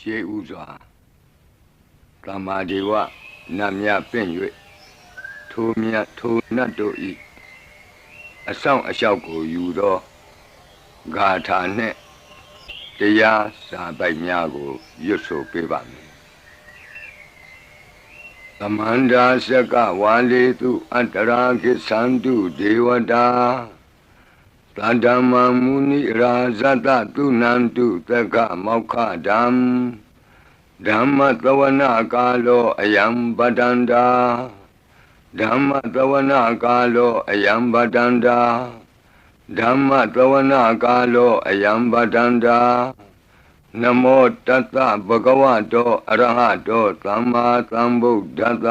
ရှေးဥစွာသမ္မာဒေဝနတ်မြတ်ပင့်၍ထိုမြတ်ထိုနတ်တို့ဤအဆောင်အလျှောက်ကိုယူသောဂါထာနှင့်တရားစာပိုက်များကိုရွတ်ဆိုပေးပါမယ်သမန္တာစကဝါလေတုအတ္တရာကိသန္တုဒေဝတာသတ္တမမုနိရာဇတတုနန္တုသက္ကမောက္ခဓမ္မဓမ္မသဝနာကာလောအယံပတန္တာဓမ္မသဝနာကာလောအယံပတန္တာဓမ္မသဝနာကာလောအယံပတန္တာနမောတတ္တဗဂဝတောအရဟတောသမ္မာသမ္ဗုဒ္ဓတ္တ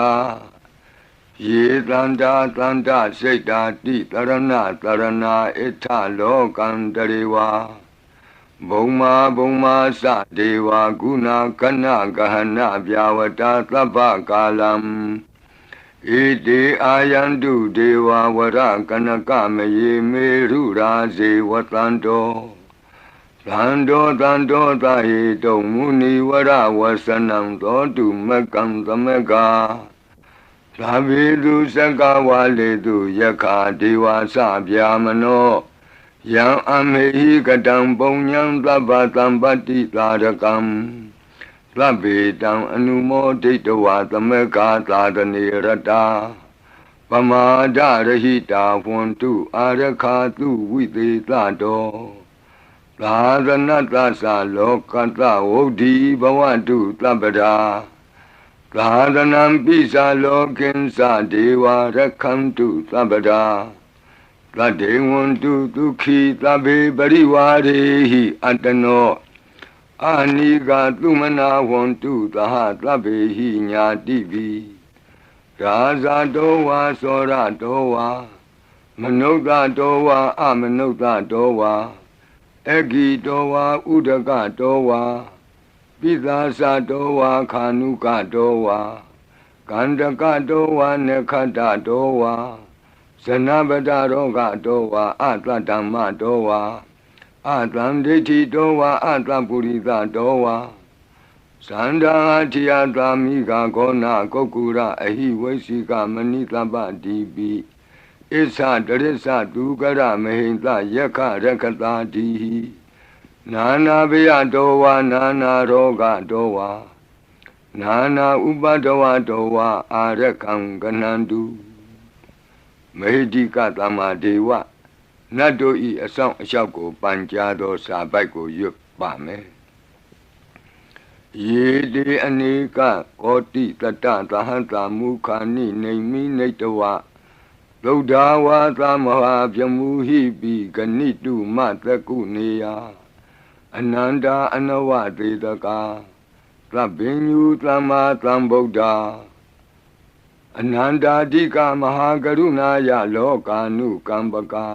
ယေတန္တာတန္တစိတ်တာတိတရဏတရဏဣထလောကံတရေဝါဘုံမာသဒေဝဂုဏကနဂဟနဗျာဝတာသဗ္ဗကာလံဣတိအာယန္တုဒေဝဝရကနကမယေမေရုရာဇေဝတန္တောသန္တောသာဟိတုံမုနိဝရဝဆနံသောတုမကံသမကသာဝေတုစကဝါလေတုယက္ခဒေဝသဗျာမနောယံအမေဟိကတံပုံညံသဗ္ဗသံပတ္တိသာရကံသဗ္ဗေတံအနုမောဒိတဝါသမကသာတနေရတာပမာဒရဟိတာဝန္တုအာရခာတုဝိသေသတောသာသနတ္တသလောကတ္တဝုဒ္ဓိဘဝတုသဗ္ဗရာသာသနံပိစာလောကိဉ္စဒေဝရက္ခန္တုသဗ္ဗရာသတ္တေဝန္တုဒုက္ခိသဗ္ဗေပရိဝါရေဟိအတ္တနောအာနိကသုမနာဝန္တုသဟသဗ္ဗေဟိညာတိပိရာဇာတောဝါသောရတောဝါမနုဿတောဝါအမနုဿတောဝါအဂိတောဝါဥဒကတောဝါပိသာသတောဝါခာနုကတောဝါကန္တကတောဝါနခတတောဝါဇနပတရောဂတောဝါအတ္တဓမ္မတောဝါအတ္တံဒိဋ္ဌိတောဝါအတ္တပုရိသတောဝါသန္တာထိယသာမိဂဂောနာကုက္ကုရအဟိဝိသိကမဏိသဗ္ဗတိပိဣသတရိစ္ဆဒုက္ကရမဟိန္တယက္ခရက္ခတာတိဟိနာနာဘယတောဝါနာနာရောဂတောဝါနာနာဥပဒဝတောဝါအာရခံကနန္တုမေဟိတိကသမ္မာဒေဝနတ်တို့ဤအဆောင်အလျှောက်ကိုပန်ကြားသောစာပိုက်ကိုရွတ်ပါမယ်ယေတိအနေကကောတိတတသဟံတာမုခာနိနေမိနေတဝသုဒ္ဓဝါသမဟာပြမူဟိပိဂဏိတုမတကုနေယအနန္တာအနဝသေတကာသဗ္ဗညုသမ္မာသမ္ဗုဒ္ဓအနန္တာတိကမဟာကရုဏာယလောကာနုကမ္ပကာ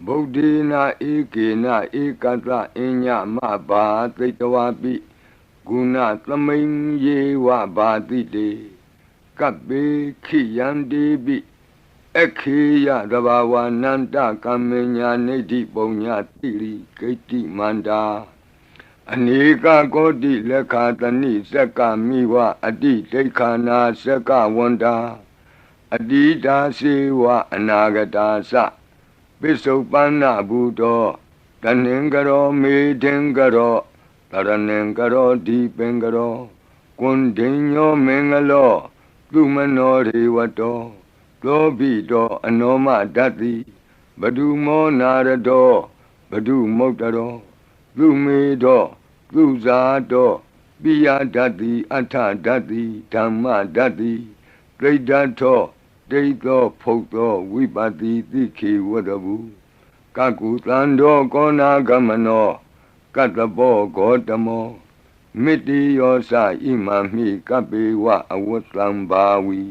ဗုဒ္ဓေနဧကေနဧကတအညမဘာသိတဝပိဂုဏသမိန်ယေဝဘာတိတေကပ္ပေခိယန္တိပိခေယသဘာဝနန္တကမ္မညာနေတိပုံညာတိရိဂိတိမန္တာအနေကကောတိလက်ခာတဏိစက္ကမိဝအတိဒိဋ္ဌာနာစက္ကဝန္တာအတိတာစေဝအနာဂတာသပိစုပန္နဘူတောတဏင်္ဂရောမေထင်္ဂရောတရဏင်္ဂရောဒီပင်္ဂရောကွန်ဒိညောမင်္ဂလောသူမနောရေဝတောသောဘိတောအနောမဓတ္တိဘဒုမောနာရတောဘဒုမုတ်တရောသူမေတောသူဇာတောပိယဓတ္တိအထဓတ္တိဓမ္မဓတ္တိဒိဋ္ဌထောဒိဋ္ဌောဖုတ်သောဝိပတိတိခေဝတ္တဗုကကုသန္တောကောနာဂမနောကတ္တပောဂေါတမောမိတိယောသဣမံမိကပ္ပေဝအဝတ္တံဘာဝီ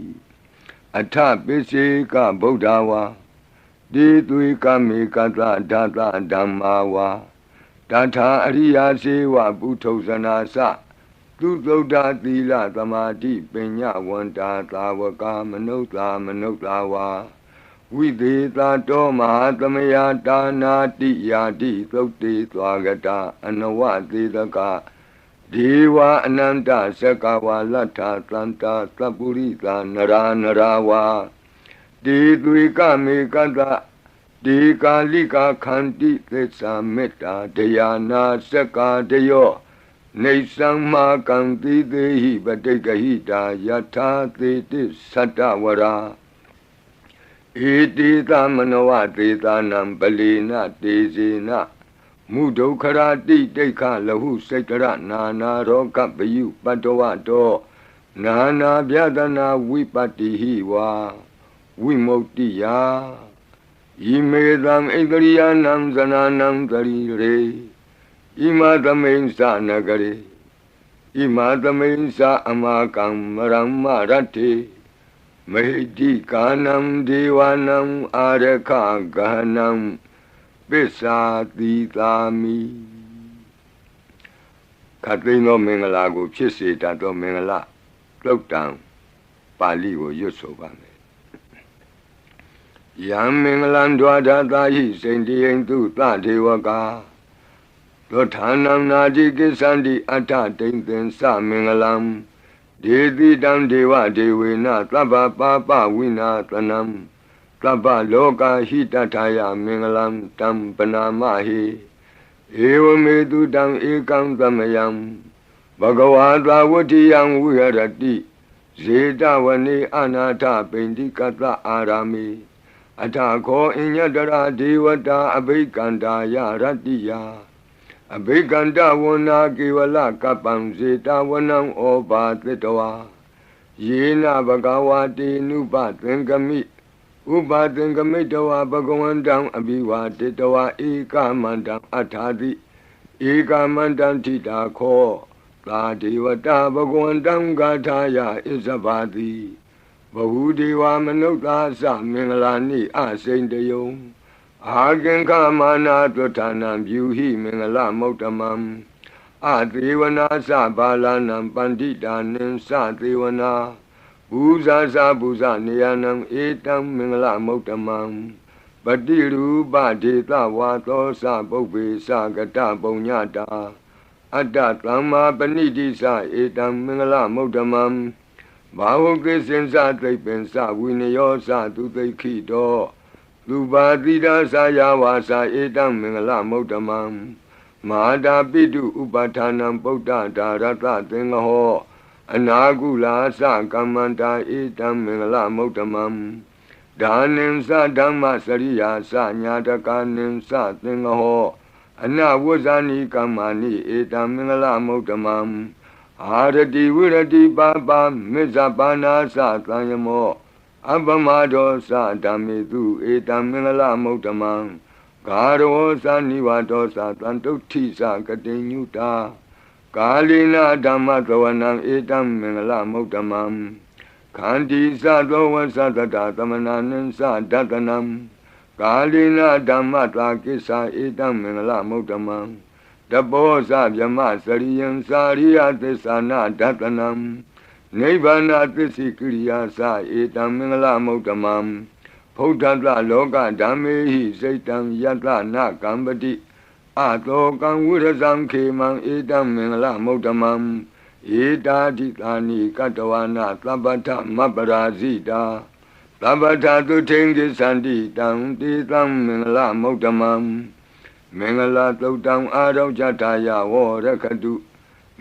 အထပိစေကဗုဒ္ဓဝါတိသွေကမေကတဓာတဓမ္မာဝါတထာအရိယာစေဝပုထုဇနာသသူသုဒ္ဓသီလသမာဓိပညာဝန္တာသာဝကမနုဿဝါဝိသေသတောမဟာသမယတာနာတိယာတိသုတ်တေသွားကတာအနဝသေတက ဒေဝအနန္တစကဝါလတ္ထသန္တာသပ္ပုရိသနရာနရာဝါဒေသွေကမေကတဒေကာလိကာခန္တိသစ္စာမေတ္တာဒယာနာစကာတယောနေသံမာကံတိသေဟိပတိကဟိတာယထာသေတိသတ္တဝရာဧတိသမနဝသေသနံပလီနတေဇေနမုဒုခရာတိတိခလဟုစိတ်တရနာနာရောဂပယုပတ္တဝတောနာနာဗျဒနာဝိပတ္တိဟိဝါဝိမု ക്തി ယာဣမေသံဣန္ဒရိယနံဇနာနံတရိရေဣမသမိန်သနဂရေဣမသမိန်သအမကံမရမရတ္တိမေတိကာနံဒေဝနံအာရခဂဟနံပစ္စာတိသာမိခတ်သိမ်းသောမင်္ဂလာကိုဖြစ်စေတတ်သောမင်္ဂလာသုတ်တံပါဠိကိုရွတ်ဆိုပါမယ်ယံမင်္ဂလံဒွါဒသာဟိစိန္တိယံသူသဒေဝကာသောဌာနံနာတိကိသန္တိအတ္ထတိန်သင်္စမင်္ဂလံဒေတိတံဒေဝဒေဝေနသဗ္ဗပါပဝိနာသနံသဗ္ဗလောကဟိတထာယမင်္ဂလံတံပနာမဟိဧဝမေတုတံဧကံသမယံဘဂဝါသဝတ္တိယံဝိဟရတိဇေတဝနေအနာထပိန္တိကတအာရာမိအထာခောအညတရာဒေဝတာအဘိကန္တာယရတ္တိယအဘိကန္တဝနာကေဝလကပ္ပံဇေတဝနံဩဘာသတ္တဝါယေနဘဂဝါတေနုပသင်္ကမိဥပသင်္ကမိတဝါဘဂဝန္တံအဘိဝါတေတဝါဧကမန္တံအထာတိဧကမန္တံထိတာခောသာဒေဝတာဘဂဝန္တံဂါထာယဣဇဘာတိဘဟုဒေဝမနုဿာသမင်္ဂလာနိအစိန်တယုံအာကင်္ခမာနာတွဋ္ဌာနံပြုဟိမင်္ဂလမௌတမံအသေဝနာသဘာလနံပန္တိတာနိသသေဝနာဘူဇာသဘူဇနေယနံဧတံမင်္ဂလမௌတမံပတိရူပဒေသဝါသောသပုပ္ပေသကတပုညတာအတ္တသမ္မာပဏိတိသဧတံမင်္ဂလမௌတမံဘာဝကိစင်္စသိပ္ပင်္စဝိနယောသသူသိခိတောလူပါတိဒါသာယဝါစာဧတံမင်္ဂလမௌတမံမဟာတာပိတုဥပဌာနံပုဒ္ဒဒါရတသင်္ဃဟောအနာကုလာသကမ္မန္တာဧတံမင်္ဂလမௌတမံဒါနင်္စဓမ္မစရိယာသညာတကာနင်္စသင်္ဃဟောအနဝဇ္ဇာနိကမ္မာနိဧတံမင်္ဂလမௌတမံအာရတိဝိရတိပါပါမေဇပါနာသသံယမောအပမဒောသဓမ္မေတုဧတံမင်္ဂလမௌတမံဂါရောသနိဝါဒောသတံတုဋ္ဌိသကတိညုတာကာလိနာဓမ္မသဝနံဧတံမင်္ဂလမௌတမံခန္တီသသောဝသတတသမနာနိသဒတနံကာလိနာဓမ္မတာကိစ္ဆာဧတံမင်္ဂလမௌတမံတဘောဇဗြမစရိယံစာရိယသစ္ဆာနာဒတနံနိဗ္ဗာနသစ္စိကိရိယာသဧတံမင်္ဂလမௌတမံဗုဒ္ဓတလောကဓမ္မေဟိစိတ်တံယတနာကံပတိအတောကံဝိရဇံခေမံဧတံမင်္ဂလမௌတမံဧတာတိသာနိကတဝနာသဗ္ဗထမပရာဇိတာသဗ္ဗထသုထိန်ကိသန္တိတံတေတံမင်္ဂလမௌတမံမင်္ဂလာသုတ်တံအာရောကြတာယဝရခတု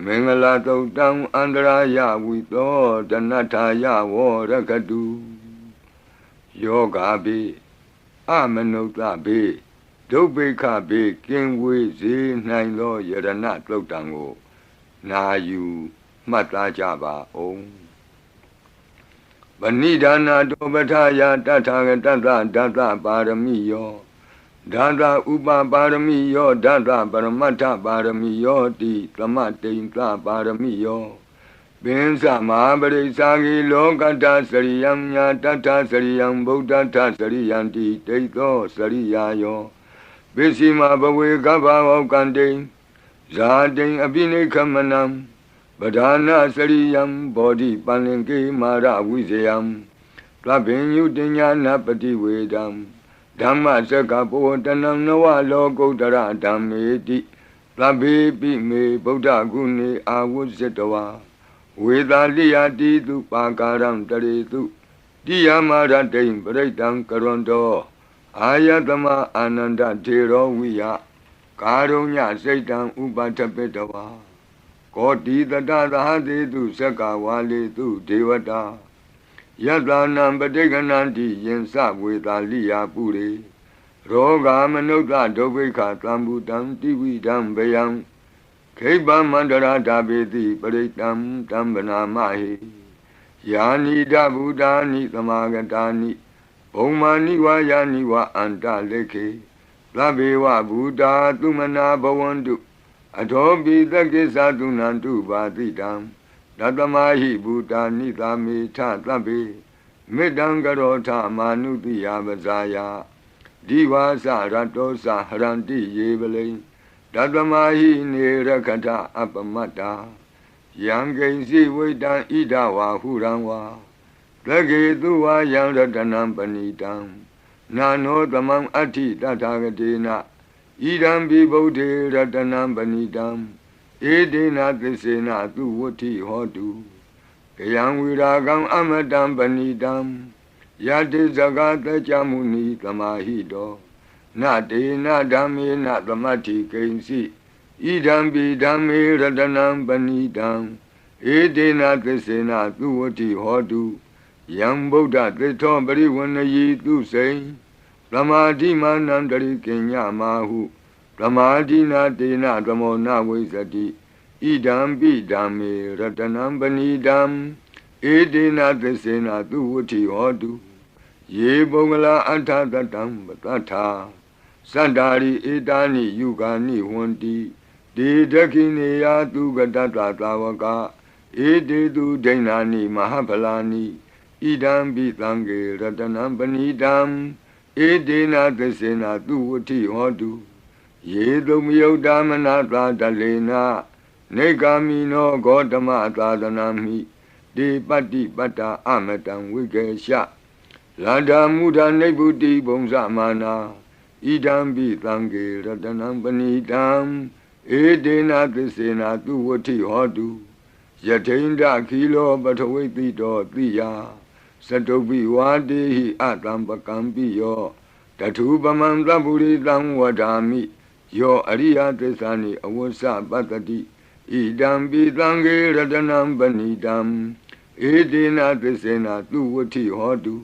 မင်္ဂလာသုတ်တံအန္တရာယဝိသောတနထာယဝရခတုယောဂါပိအမနုဿပိဒုဗ္ဗေခပိကင်ဝေစေနိုင်သောယရဏသုတ်တံကိုနာယူမှတ်သားကြပါအောင်ဗဏိဒါနာတောပထာယတထာဂတသဒသပါရမိယောဒါသဥပပါရမိယောဒါသပရမတ္ထပါရမိယောတိသမတိန်သပါရမိယောပင်စမဟာပရိစ္ဆာဂိလောကတ္တစရိယံညာတတ္ထစရိယံဗုဒ္ဓတ္ထစရိယံတိတိသောစရိယာယောပစ္စည်းမဘဝေကဗ္ဗဝကံတိဇာတိအပိနိခမနံပဓာနာစရိယံဘောဓိပန္လင်ကေမာရဝိဇယံသဗ္ဗညုတညာနပတိဝေဒံဓမ္မစကပောတနံနဝလောကုတ္တရဓမ္မေတိ သဗ္ဗေပိမေဗုဒ္ဓဂုဏေအာဝုဇ္ဇတဝါဝေသာလိယတိတုပါကာရံတရေတုတိယမရတိံပရိတံကရွန်တောအာယတမအာနန္ဒထေရောဝိယကာရုညစိတ်တံဥပထပိတဝါကောတိတတသဟတေတုသက္ကဝါလေတုဒေဝတာယတနံပဋိက္ခဏန္တိယင်္စဝေသာလိယပုရိရောဂာမနုဿဒုဗ္ဗိခသံဘူတံတိဝိဒံဘယံခိဗ္ဗမန္တရာဓာပေတိပရိတံတံဗနာမဟိယာနိဒဗုဒ္ဓာနိသမာဂတာနိဘုံမာနိဝါယာနိဝါအန္တလေခေသဗ္ဗေဝဗုဒ္ဓသုမနာဘဝန္တုအထောပိသက္ကိသသုနန္တုပါတိတံတတမဟိဗုဒ္ဓနိသာမေထသဗ္ဗေမေတ္တံကရောထမာနုတိယပဇာယဒီဝါစရတောစဟရန္တိယေပလိတတမဟိနေရခထအပမတ္တာယံကိဉ္စီဝိတံဣဒဝါဟုရံဝါသကေတုဝါယံရတနံပဏိတံနာနောသမံအဋ္ဌိတထာဂတေနဣဒံပိဗုဒ္ဓေရတနံပဏိတံဧဒေနသစ္စေနသူဝဋ္ဌိဟောတုကယံဝိရာဂံအမတံပဏိတံယတိဇဂတကြမုနိသမာဟိတောနတေနဓမ္မေနသမတ္ထိကိဉ္စီဣဒံပိဓမ္မေရတနံပဏိတံဧဒေနသစ္စေနသူဝဋ္ဌိဟောတုယံဗုဒ္ဓသစ္ထောပရိဝဏယီသူစိံသမာဓိမာနံတရိကိညမာဟုသမာဓိနာတေနသမောနဝိဇ္ဇတိဣဒံပိဓမ္မေရတနံပဏိတံဧဒေနသစ္စေနသူဝဋ္ဌိဟောတုယေပုဂ္ဂလာအထသတံပတ္ထာသန္တာရိဧတာနိယုဂာနိဟွန္တိဒေဒခိနေယသူကတတသာဝကဧတေတုဒိဏာနိမဟာဖလာနိဣဒံပိသံဃေရတနံပဏိတံဧတေနသစ္စေနသူဝဋ္ဌိဟောတုယေတုမယုတ်တမနာသာတလေနနေဂာမိနောဂေါတမသာသနာမိဒေပတ္တိပတ္တာအမတံဝိကေရှလန္ဒာမုဒာနိဗ္ဗုတိဘုံဇမာနာဣဒံပိသံဃေရတနံပဏိတံဧတေနသစ္စေနသူဝဋ္ဌိဟောတုယထိန္ဒခိလောပထဝိတိတောတိယသတုပိဝါတေဟိအတံပကံပိယောတထုပမံသဗ္ဗုရိတံဝဒာမိယောအရိယသစ္စာနိအဝစ္စပတ္တိဣဒံပိသံဃေရတနံပဏိတံဧတေနသစ္စေနသူဝဋ္ဌိဟောတု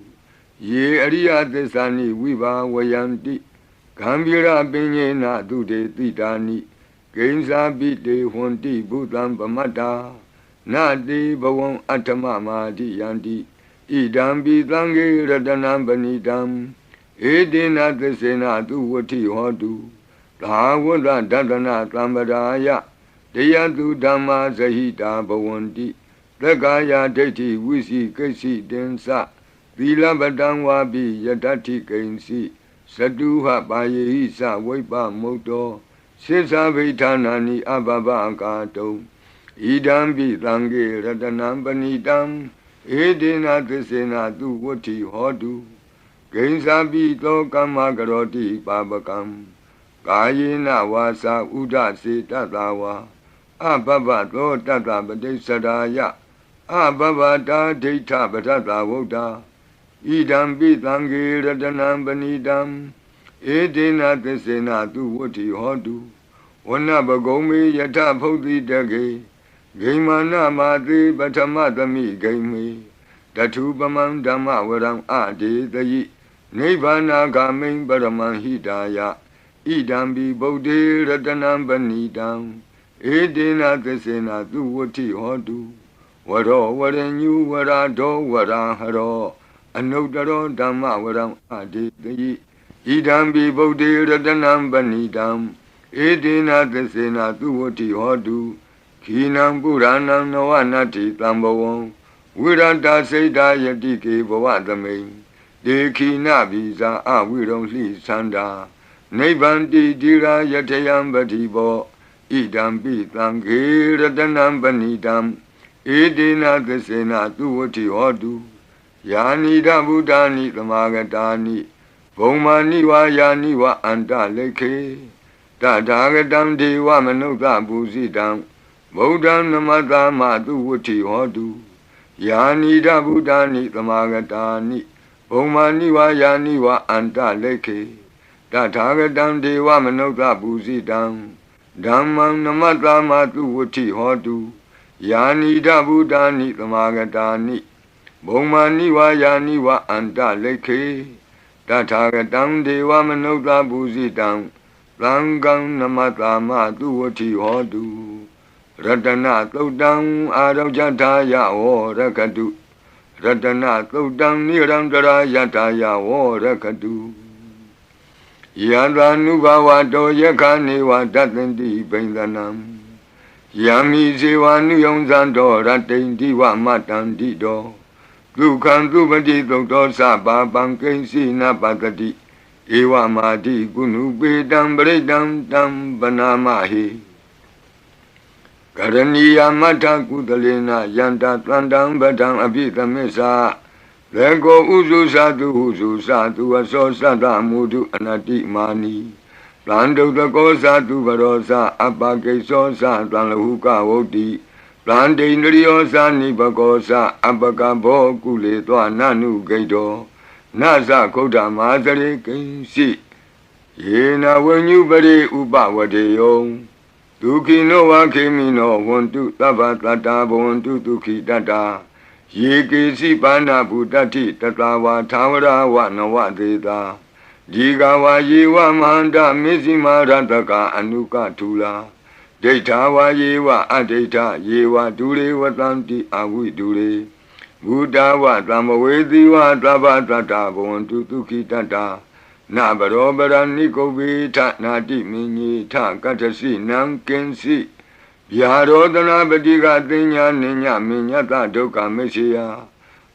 ယေအရိယသစ္စာနိဝိဘာဝယန္တိဂံဗီရပညေနသူတေတိတာနိကိဉ္စာပိတေဟွန္တိဘုသံပမတ္တာနတေဘဝံအဋ္ဌမမာတိယန္တိဣဒံပိသံဃေရတနံပဏိတံဧတေနသစ္စေနသူဝဋ္ဌိဟောတုသာဝတ္တဒတနာသံပဒါယတယတုဓမ္မာဇဟိတာဘဝန္တိသက္ကာယဒိဋ္ဌိဝိစီကိစ္စိတင်္စသီလပတံဝါပိယတ္ထိကိဉ္စီသတုဟပါယေဟိသဝိပ္ပမုတ်တောစိသဗိဌာနာနိအဘဘကာတုံဣဒံပိသံဃေရတနံပဏိတံဧတေနသစ္စေနသူဝဋ္ဌိဟောတုကိဉ္စာပိသောကမ္မကရောတိပါပကံကာယေနဝါစာဥဒစေတတဝါအဘဘသောတတပတိစ္ဆရာယအဘဘတာဒိဋ္ဌပထတဝုဒ္ဓဣဒံပိသံဃေရတနံပဏိတံဧတေနသစ္စေနသူဝဋ္ဌိဟောတုဝနပဂုံမေယထဖုတ်တိတကေဂိမာနမာတိပထမသမိဂိမေတထုပမံဓမ္မဝရံအဒေတယိနိဗ္ဗာနာဂမိံပရမံဟိတာယဣဒံပိဗုဒ္ဓေရတနံပဏိတံဧတေနသစ္စေနသူဝဋ္ဌိဟောတုဝရောဝရညုဝရာဒောဝရာဟရောအနုတ္တရောဓမ္မဝရံအဒေတယိဣဒံပိဗုဒ္ဓေရတနံပဏိတံဧတေနသစ္စေနသူဝဋ္ဌိဟောတုခိနံပုရဏံနဝနတ္ထိတံဘဝံဝိရတစိတ်တာယတိကေဘဝသမိန်ဒေခိနဘိဇာအဝိရုံလှိသန္တာနိဗ္ဗန္တိတိရာယထယံပတိဘောဣဒံပိသံဃေရတနံပဏိတံဧတေနသစ္စေနသူဝဋ္ဌိဟောတုယာနိဒဗုဒ္ဓာနိသမာဂတာနိဘုံမာနိဝါယာနိဝအန္တလိခေတ Tatagatam Deva Manuka Busidam Bodham Namadama Duvuti Hodu Yanida Buddhani Tamagatani Omaniwa Yaniwa Anta Leke Tatagatam Deva Manuka Busidam Dhammam Namadama Duvuti Hodu Yanida Buddhani Tamagatani Omaniwa Yaniwa Anta Leke Tatagatam Deva Manuka Busidam Langam Namatama Duvati Hodu Ratana Todam Arajataya O Rakadu Ratana Todam Nirandara Yataya O Rakadu Yadanubawa Do Yakaniwa Datandi Bendanam Yami Zivanu Yonzando Ratendi Wa Matandi Do Dukan Dubadi Doktor Saba Bankensi Napatati Ewa Madi Gunu Bedam Bredam Dam Banamahi Karaniya Mata Kudalena Yanta Tlandam Badam Abita Mesa Lego Uzu Sadu Aso Sada Mudu Anati Mani Plando the Gosa to Barosa Abake Sosa Tlanhuka Woti Plande Nriosa Nibagosa Abakabo Kule Nanu Gaido Nasa Koda Mazare Kinsi Yena when you bade Uba Wadeyo Duki no Wakimino want to Tabatata want to Tuki Dada Yiki Sipana Budati Tatawa Tawara Wanawa Deda Jigawa Yewa Manda Mizima Rataka Anuka Tula Detawa Yewa Adeta Yewa Dure Watanti Awi Dure Buddha wa Tamawedi wa Tabatata Bontu Tuki Tata Nabarobara Nikobita Nati Mini Ta Katasi Nam Kensi Yarodana Badiga Dinya Ninya Minyata Doka Mesia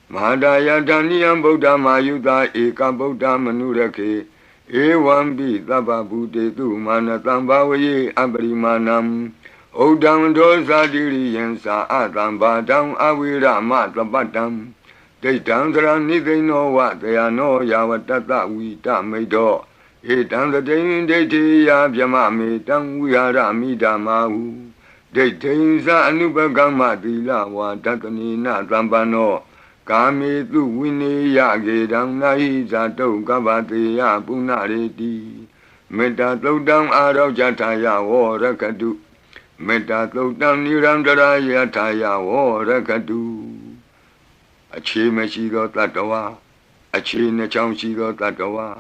Madaya Daniam Buddha Mayuda Eka Buddha Manurake Ewambi Taba Bude Tu Manatambawaye Abrimanam Odam Dosa Diriyensa Adam Badam Awira Matabatam They Tanzra they know what they are no Yawatata Wita Medo Etan the day they tea Yamami Tam Wiara Midamahu They Tainza Anubagama Dila Watanina Zambano Kami Tu Winnie Yagedam Nahiza To Gavatia Punareti Meta Todam Arau Jataya or Rakadu Meta Todam Nirandara Yataya or Rakadu Achi Meshido Tatawa Achi Nacham Shido Tatawa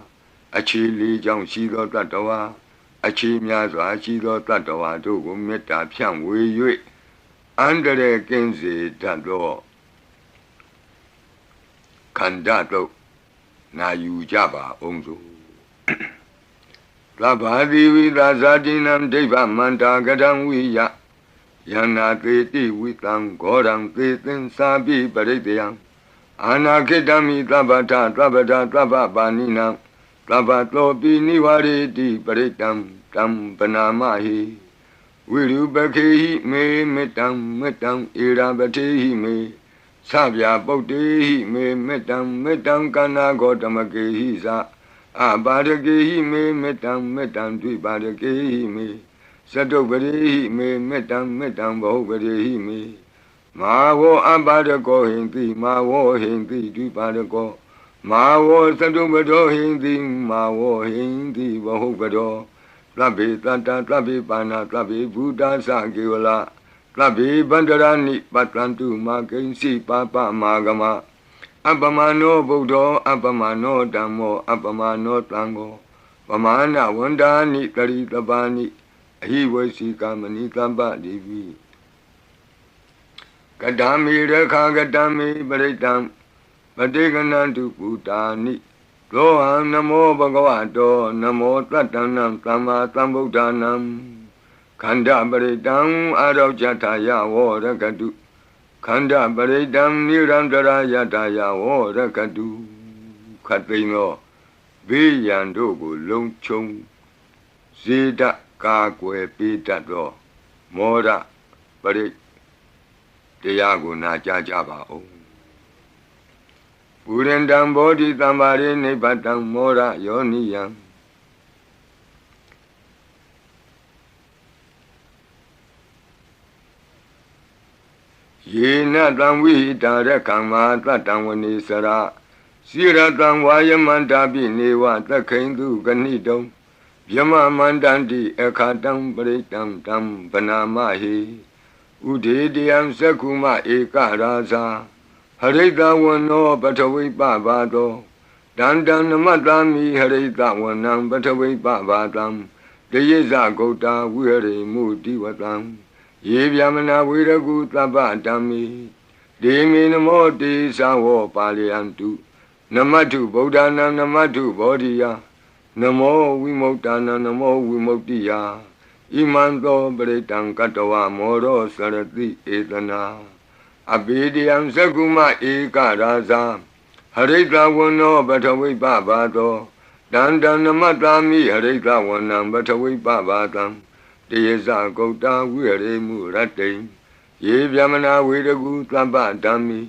Achi Li Jam Shido Tatawa Achi Miazo Shido Tatawa to Meta Pian Wei Under the Kenzi Tado Kandato Na Yujaba Onzo Labadi Vidazadinam Deva Manta Gadam Wiya Yana Teti Witam Godam Tetin Sabi Baredeam Anaketami Tabata Tabata Tababanina Tabato Biniwari Di Baretam Tam Panamahi Wiru Bakehi Me Metam Irabatehi Me Sabya Botehi Me Metam Kana Gotamakehi Sa Abadakehi Me Metam Dibadakehi Me Sato Barehi Me Metam Bobarehi Me Mawo Abadako Hindi Mawo Hindi Dibadako Mawo Sato Bado Hindi Mawo Hindi Bohobado Tlabi Tata Tlabi Pana Tlabi Buddha Sagiwala Tlabi Bandarani Patlantu Makensi Papa Magama Abamano Bodo Abamano Damo Abamano Tango Pamana Wandani Kari Tabani He was Sikamani Tamba Divi Kadami Reka Gadami Baretam Badeganantu Putani Loham Namo Bhagavato Namo Tatanam Tama Tambudanam Kanda Baretam Arajataya Rakadu Kanda Baretam Nirandara Yataya Rakadu Katino Viyandogo Longchong Zida Kakwe Pitato Mora Baret Tiago Najajaba O Purendam Bodhi Tambari Nebatam Mora Yoniyam ယေနတံဝိဟိတာရကံမာတတံဝနေစရစိရတံဝါယမန္တာပိနေဝသခိန်တုကဏိတုံဗျမမန္တန္တိအခါတံပရိတံတံဗနာမဟိဥဒေတယံသက္ခုမဧကရာဇာဟရိတဝနောပထဝိပဘာသောဒန္တံနမတ္တာမိဟရိတဝနံပထဝိပဘာတံတယေဇဂௌတာဝိဟရိမုတိဝတံယေဗျမနာဝေရကုသဗ္ဗဓမ္မိဒေမေနမောတေသဝောပါလယန္တုနမတ္ထုဗုဒ္ဓနာနမတ္ထုဘောဓိယနမောဝိမု tta နာနမောဝိမု tti ယဣမံသောပရိတံကတဝမောရောစရတိဧတနာအဘေဒယံသက္ကုမဧကရာဇာဟရိတဝနောပထဝိပဘာသောဒန္တံနမတ္တာမိဟရိတဝနံပထဝိပဘာတံတယေဇဂௌတာဝိဟရိမုရတ္တိယေဗျမနာဝေရကုသဗ္ဗဓမ္မိ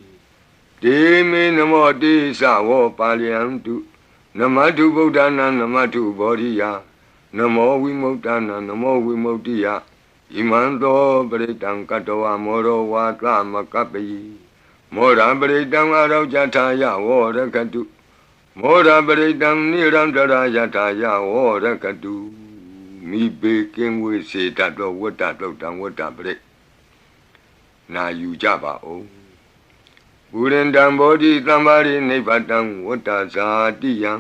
ဒေမေနမောတိသဝောပါလယန္တုနမတ္ထုဗုဒ္ဓနာနမတ္ထုဘောဓိယနမောဝိမု tta နာနမောဝိမု tti ယဣမံသောပရိတံကတဝမောရောဝါသမကပ္ပိမောရပရိတံအရောကြထာယဝောရကတုမောရပရိတံနိရန္တရာယထာယဝောရကတုမိဘေကင်းဝေစေတတ်သောဝတ္တတုတ်တံဝတ္တပရိနာယူကြပါဦးပုရိန္တံဘောဓိသမ္မာရိနိဗ္ဗတံဝတ္တဇာတိယံ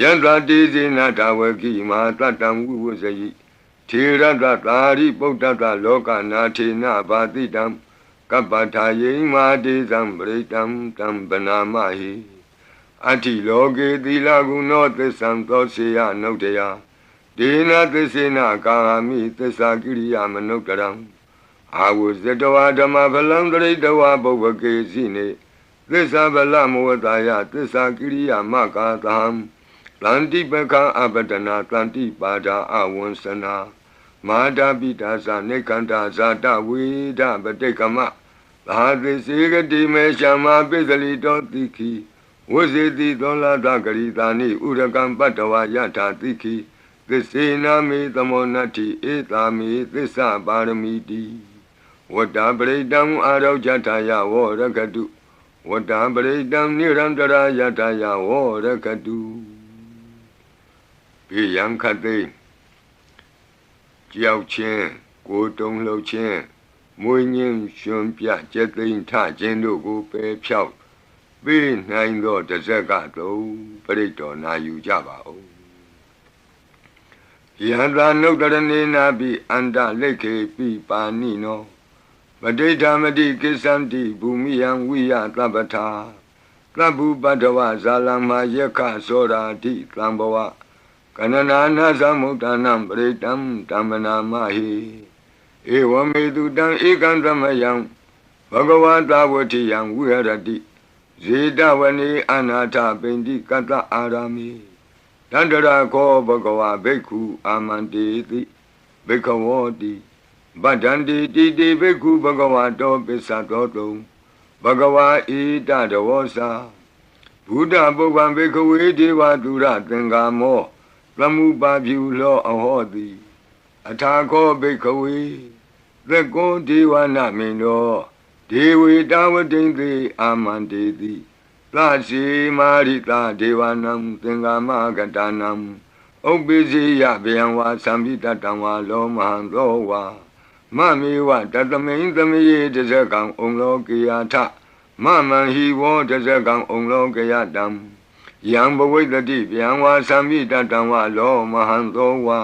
ယန္တတိဇေနတဝကိမာတတံဝိဝဇယိထေရတသာရိပုတ္တတလောကနာထေနဘာတိတံကပ္ပထာယိမာတေဇံပရိတံတံဗနာမဟိအတ္တိလောကေသီလဂုဏောသစ္ဆံသောစေယနုတ္တယဒေနသစ္စေနကာမိသစ္စာကိရိယာမနုတ္တရံအာဝဇတဝဓမ္မဖလံတရိတဝဘုဗ္ဗကေစီနေသစ္စာဗလမဝတ္တယသစ္စာကိရိယာမကာသံတန္တိပကံအပတနာတန္တိပါဒာအဝန္စနာမာတာပိတာသနေကန္တာဇာတဝေဒပတိကမသာသစေကတိမေရှမပိစလိတောတိခိဝဇေတိသောလာတဂရိတာနိဥရကံပတ္တဝယထာတိခိသစ္စေနာမေသမောနတ္တိဧတာမေသစ္စာပါရမီတိဝတ္တပရိတံအာရောကြထာယဝောရကတုဝတ္တပရိတံနိရန္တရာယထာယဝောရကတုဘေယံခတိကြောက်ခြင်းကိုယ်တုံလှုပ်ခြင်းမွေးငင်းရှင်ပြကျက်သိမ်းထခြင်းတို့ကိုပယ်ဖြောက်ပေးနိုင်သောတဇက်ကတုံပရိတော်နာယူကြပါဦးယန္တာနုတ္တရဏေနာပိအန္တလိခေပိပါဏိနောပဋိဋ္ဌာမတိကိစ္ဆန္တိဘူမိယံဝိယသဗ္ဗထာသဗ္ဗုပတ္တဝဇာလမယက္ခသောရာတိသံဘဝကနနာနာသမုဋ္ဌာနံပရိတံတမ္မနာမဟိဧဝမေတုတံဧကံသမယံဘဂဝတာဝတိယံဝိဟရတိဇေတဝနေအနာထပိန္တိကတ္တအာရမိတန္တရာခောဘဂဝဘိက္ခုအာမန္တေတိဘိက္ခဝောတိဗဒ္ဒန္တိတိတိဘိက္ခုဘဂဝတောပစ္စသောတုံဘဂဝါဣတတဝောစာဘုဒ္ဓပုဗ္ဗံဘိက္ခဝေဒေဝတုရသင်္ကာမောသမုပါပြုလောအဟောတိအထာခောဘိက္ခဝေသက္ကောဒေဝနာမိန်သောဒေဝေတဝတိံသေအာမန္တေတိသစီမာရိတာဒေဝနံသင်္ကာမကတနံဥပ္ပိစီယဗျံဝါသံပိတတံဝါလောမဟံသောဝါမမေဝတတမိန်သမယေတဇကံဩလောကေယထမမံဟိဝောတဇကံဩလောကေယတံယံဘဝိတတိဗျံဝါသံပိတတံဝါလောမဟံသောဝါ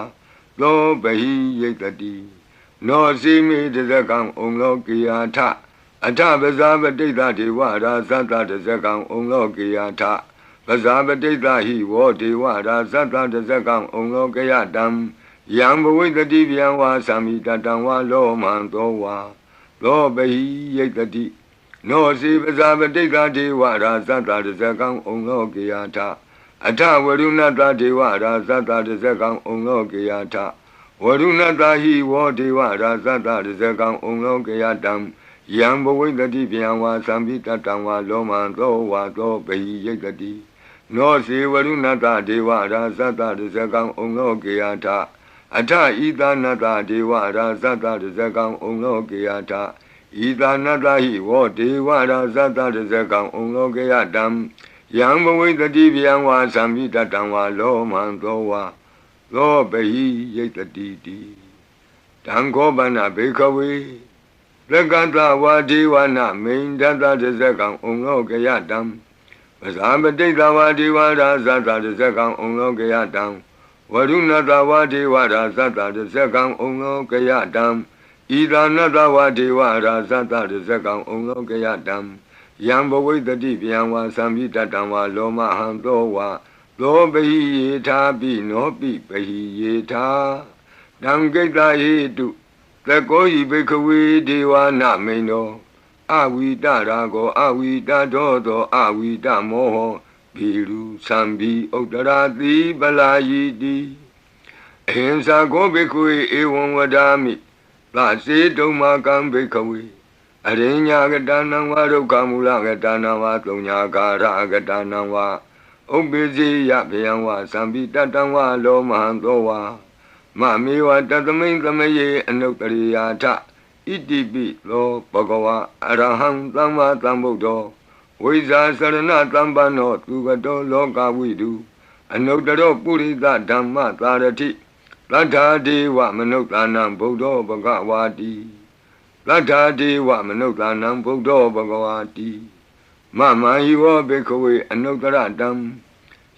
သောဘဟိယိတတိနောစီမေတဇကံဩလောကေယထအထပဇာပတိတ္တဒေဝရာဇတတဇကံဩလောကေယထပဇာပတိတ္တဟိဝောဒေဝရာဇတတဇကံဩလောကေယတံယံဘဝိတတိဗျံဝါသံမိတတံဝါလောမံသောဝါသောဘဟိယိတတိနောစီပဇာပတိတ္တဒေဝရာဇတတဇကံဩလောကေယထအထဝရုဏတဒေဝရာဇတတဇကံဩလောကေယထဝရုဏတဟိဝောဒေဝရာဇတတဇကံဩလောကေယတံယံဘဝိတတိဗျံဝါသံပိတတံဝါလောမံသောဝါသောဘဟိယိတတိနောစီဝရုဏတဒေဝရာဇတတဇကံဩလောကေယထအထဣသနတဒေဝရာဇတတဇကံဩလောကေယထဣ ဤသာနတဟိဝောဒေဝရာဇတတဇကံဩလောကေယတံယံဘဝိတတိဗျံဝါသံမိတတံဝါလောမံသောဝါသောပဟိယိတတိတိတံခောပနဘေခဝေလကတဝါဒေဝနာမိန်တတတဇကံဩလောကေယတံပဇာပတိတဝါဒေဝရာဇတတဇကံဩလောကေယတံဝရုဏတဝါဒေဝရာဇတတဇကံဩလောကေယတံဣဒာနတဝါဒေဝရာဇတတဇကံဩလောကေယတံယံဘဝိတတိဗျံဝါသံမိတတံဝါလောမဟံသောဝါသောပဟိယေထာပိနောပိပဟိယေထာတံကိတ္တဟိတုသကောယိဘိခဝေဒေဝနာမိန်သောအဝိတရာကောအဝိတတောသောအဝိတမောဟဘီရုသံဘီဥတ္တရာတိပလာယိတိအဟိံစာကောဘိခဝေဧဝံဝဒာမိသာစေတုံမာကံဘိခဝေအရိညာကတနံဝါဒုက္ခမူလကတနံဝါသုံးညာကာရကတနံဝါဥပ္ပိစေယဗျံဝါသံပိတတံဝါလောမဟံသောဝါမမေဝတသမိန်သမယေအနုတ္တရိယာထဣတိပိသောဘဂဝါအရဟံသမ္မာသမ္ဗုဒ္ဓောဝိဇာစရဏသမ္ပန္နောသူကတောလောကဝိတုအနုတ္တရောပုရိသဓမ္မသာရတိသတ္ထာဒေဝမနုဿာနံဗုဒ္ဓောဘဂဝါတိသတ္ထာဒေဝမနုဿာနံဗုဒ္ဓောဘဂဝါတိမမဟိဝောဘေခဝေအနုတ္တရတံ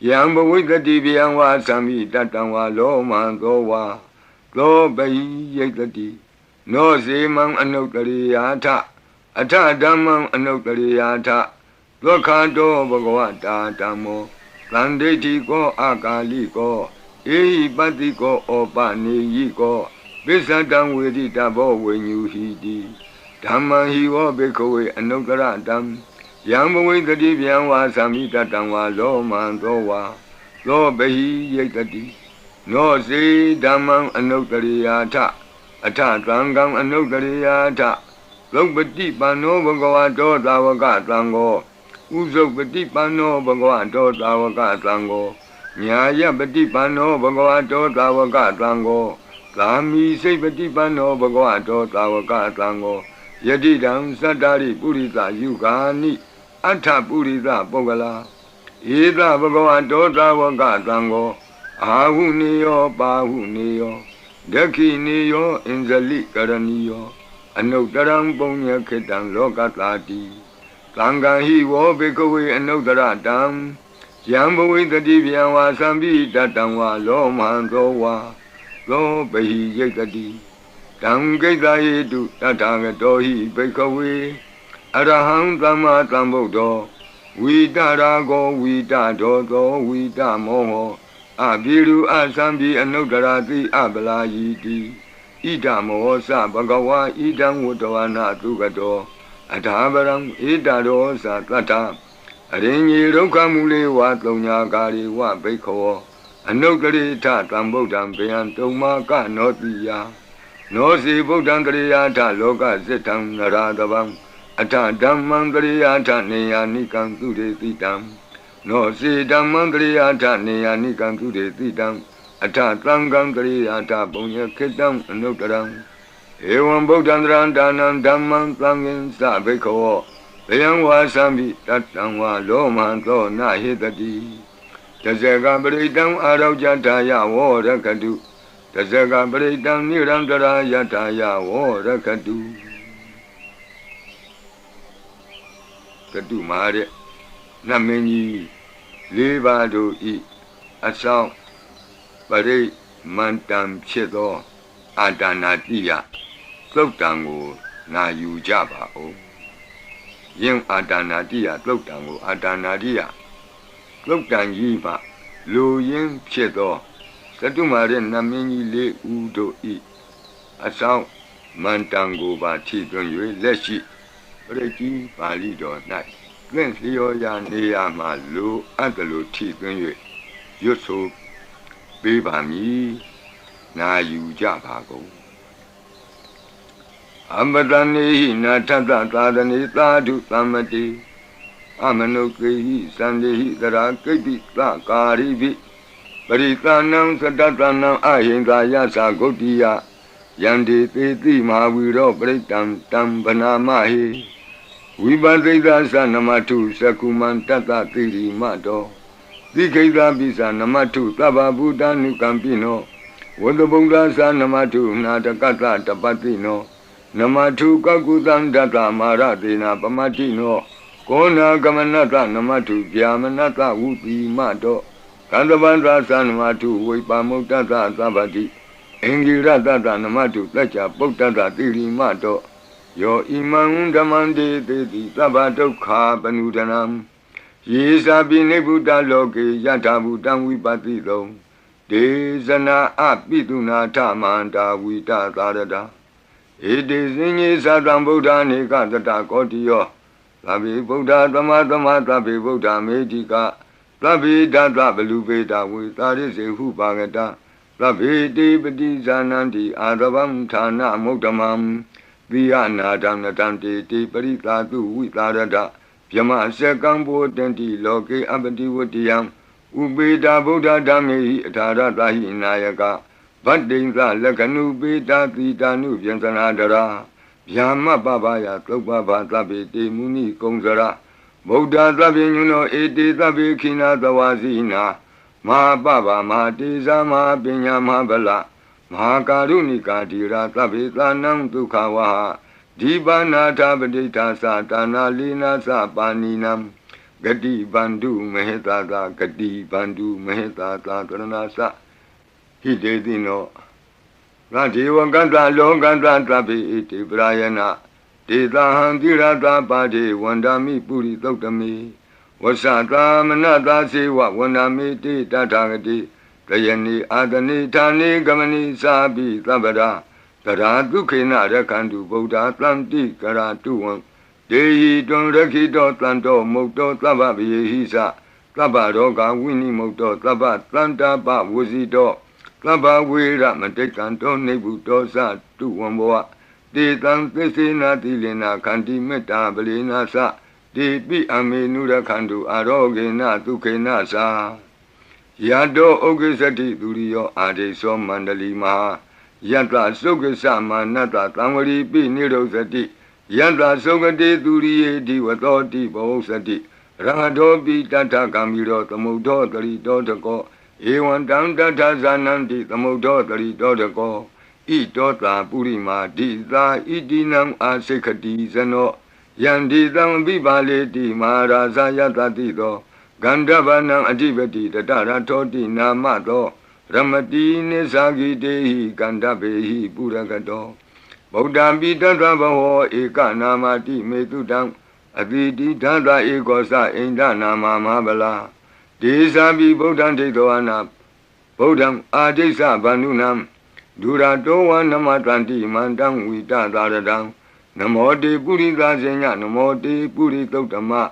ယံဘဝိတတိဗျံဝါသံမိတတံဝါလောမံသောဝါသောပဟိယိတတိနောစေမံအနုတ္တရိယာထအထဓမ္မံအနုတ္တရိယာထဒုက္ခတောဘဂဝတာဓမ္မောသန္တိတိကောအာကာလိကောဧဟိပတ္တိကောဩပနေယိကောပိစ္ဆတံဝေတိတဘောဝိညူဟိတိဓမ္မံဟိဝောဘေခဝေအနုတ္တရတံယံဘဝိတတိဗျံဝါသံမိတတံဝါလောမံသောဝါသောပဟိယိတတိနောစေဓမ္မံအနုတ္တရိယာထအထသံဃံအနုတ္တရိယာထသုပတိပန္နောဘဂဝတောသာဝကသံဃောဥဇုပတိပန္နောဘဂဝတောသာဝကသံဃောညာယပတိပန္နောဘဂဝတောသာဝကသံဃောသာမိစိတ်ပတိပန္နောဘဂဝတောသာဝကသံဃောယတိတံသတ္တာရိပုရိသယုဂာနိအထပုရိသပုဂ္ဂလာဧသဘဂဝတောသာဝကသံဃောအာဟုနေယောပါဟုနေယောဒက္ခိနေယောအင်္ဇလိကရဏီယောအနုတ္တရံပုညခေတံလောကတာတိသံဃာဟိဝောဘေကဝေအနုတ္တရတံယံဘဝိတတိဗျံဝါသံပိတတံဝါလောမံသောဝါသောပဟိယိတတိတံကိတ္တဟိတုတထာဂတောဟိဘေကဝေအရဟံသမ္မာသမ္ဗုဒ္ဓောဝိတရာကောဝိတဒောသောဝိတမောဟောအဘိရုအသံပိအနုတ္တရာတိအပလာယိတိဣဒမောသဘဂဝါဣဒံဝတ္တဝနာသုကတောအထာပရံဣဒရောသတတ္ထအရိညေဒုက္ခမူလေဝသုံးညာကာရိဝဘိခောအနုတ္တရိထသံဗုဒ္ဓံဘေယံတုံမာကနောတိယနောစီဗုဒ္ဓံတရိယာထလောကစိတံနရာတဗံအထဓမ္မံတရိယာထနေယာနိကံသူရေတိတံနောစီဓမ္မံတရိယာထနေယာနိကံသူရေတိတံအထသံဃံတရိယာထပုံညခေတံအနုတ္တရံဧဝံဗုဒ္ဓံတရံဒါနံဓမ္မံသံဃင်္စဘိခောဘေယံဝါသံပိတတံဝါလောမံသောနဟိတတိတဇေကပရိတံအာရောကြတာယဝောရကတုတဇေကပရိတံနိရံတရာယတာယဝောရကတုကတုမာရဲ့နမင်းကြီးလေးပါးတို့ဤအဆောင်ပရိမန္တံဖြစ်သောအာဒါနာတိယသုတ်တံကိုနာယူကြပါဦးယင်အာဒါနာတိယသုတ်တံကိုအာဒါနာတိယသုတ်တံကြီးမှလူရင်းဖြစ်သောကတုမာရဲ့နမင်းကြီးလေးဦးတို့ဤအဆောင်မန္တံကိုပါထိသွင်း၍လက်ရှိပရိကြီးပါဠိတော်၌သင်လျော်ရာနေရာမှာလူအပ်တယ်လို့ထိသွင်း၍ရွတ်ဆိုပေးပါမည်နာယူကြပါကုန်အမတနေဟိနာထသသာသနေသာဓုသမ္မတိအမနုကေဟိသန္တေဟိသရာကိတိသကာရိပိပရိသနံသတ္တနံအဟိန္ဒာယသဂုတ္တိယ Yandi Titi Mahaviro Pritam Tam Banamahi Vibadita Sanamatu Sakuman Tata Tiri Mato Dikeda Bisa Namatu Taba Buddha Nukampino Wadabunga Sanamatu Natakata Tapatino Namatu Kakutan Data Maratina Pamatino Kona Gamanata Namatu Yamanata Upi Mato Kandabandra Sanamatu Vipamutata Tabati Engira Tata Namatu Tacha Potata Tiri Mato Yo Imam Damande Teti Tabato Ka Panudanam Yesa Bine Buddha Loke Yata Buddham Vipatito Desana Apituna Tamanta Vita Tarada Ede Zinye Sadam Buddha Nikatata Kotiyo Tabi Buddha Tamatama Tabi Buddha Medika Tabi Data Belubeta Vitari Sehu Bagata Tabi Dipati Zananti Adabam Tana Moktamam Viana Damnatanti Tipari Tatu Vitarada Yama Sekambo Tenti Loke Abati Vutiam Ubeda Buddha Dami Taratahi Nayaka Badinza Lakanu Beta Titanu Vyansanadara Yama Babaya Topaba Tabi Muni Kongzara Buddha Tabi Yuno Eti Tabi Kina Tawazina Ma Baba Ma Tiza Ma Pinya Ma Bala Ma Karunika Tira Tabi Tanam Tukawaha Dibana Tabadita Satana Lina Sapaninam Gadi Bandu Mehetata Gadi Bandu Mehetata Taranasa Hidedino Rati Wakanta Longanta Tabi Iti Brayana Tita Handirata Padi Wandami Puri Totami Wasata Manata Sewa Wandami Tita Tagati Kayani Adani Tani Gamani Sabi Tabada Tara Dukina Rakandu Buddha Tlanti Karatuan Dehi Don Rakito Tlanto Mokto Tababi Hisa Tabaroga Winnie Mokto Tabat Tlanta Ba Wuzito Taba Wira Matekanto Nebuto Sa Tuwamboa De Tan Tesina Tilina Kanti Meta Belina Sa De Pi Amenura Kandu Arogena Tukena Sa Yado Ogesati Durio Ade So Mandali Maha Yanta Sokasa Manata Tamari Pi Nirosati Yanta Sokati Duriye Diwatoti Bosati Rangadobi Tata Kamiro Tamudo Tari Dotako Ewan Tanta Zananti Tamudo Tari Dotako I Dota Purima Dita Idinam Asekati Zano Yandi Tam Bibale Di Maharaza Yatatido Gandavanam Adibati Tara Toti Namato Ramati Nesagi Dehi Gandabehi Puragato Buddha Bidata Baho Eka Namati Metudam Aditi Tata Ekosa Inda Nama Mahabala Desabi Buddha Tedoana Buddham Adesa Banunam Durato Namatanti Mandam Vita Taradam Namote Purita Zenya Namote Puritotama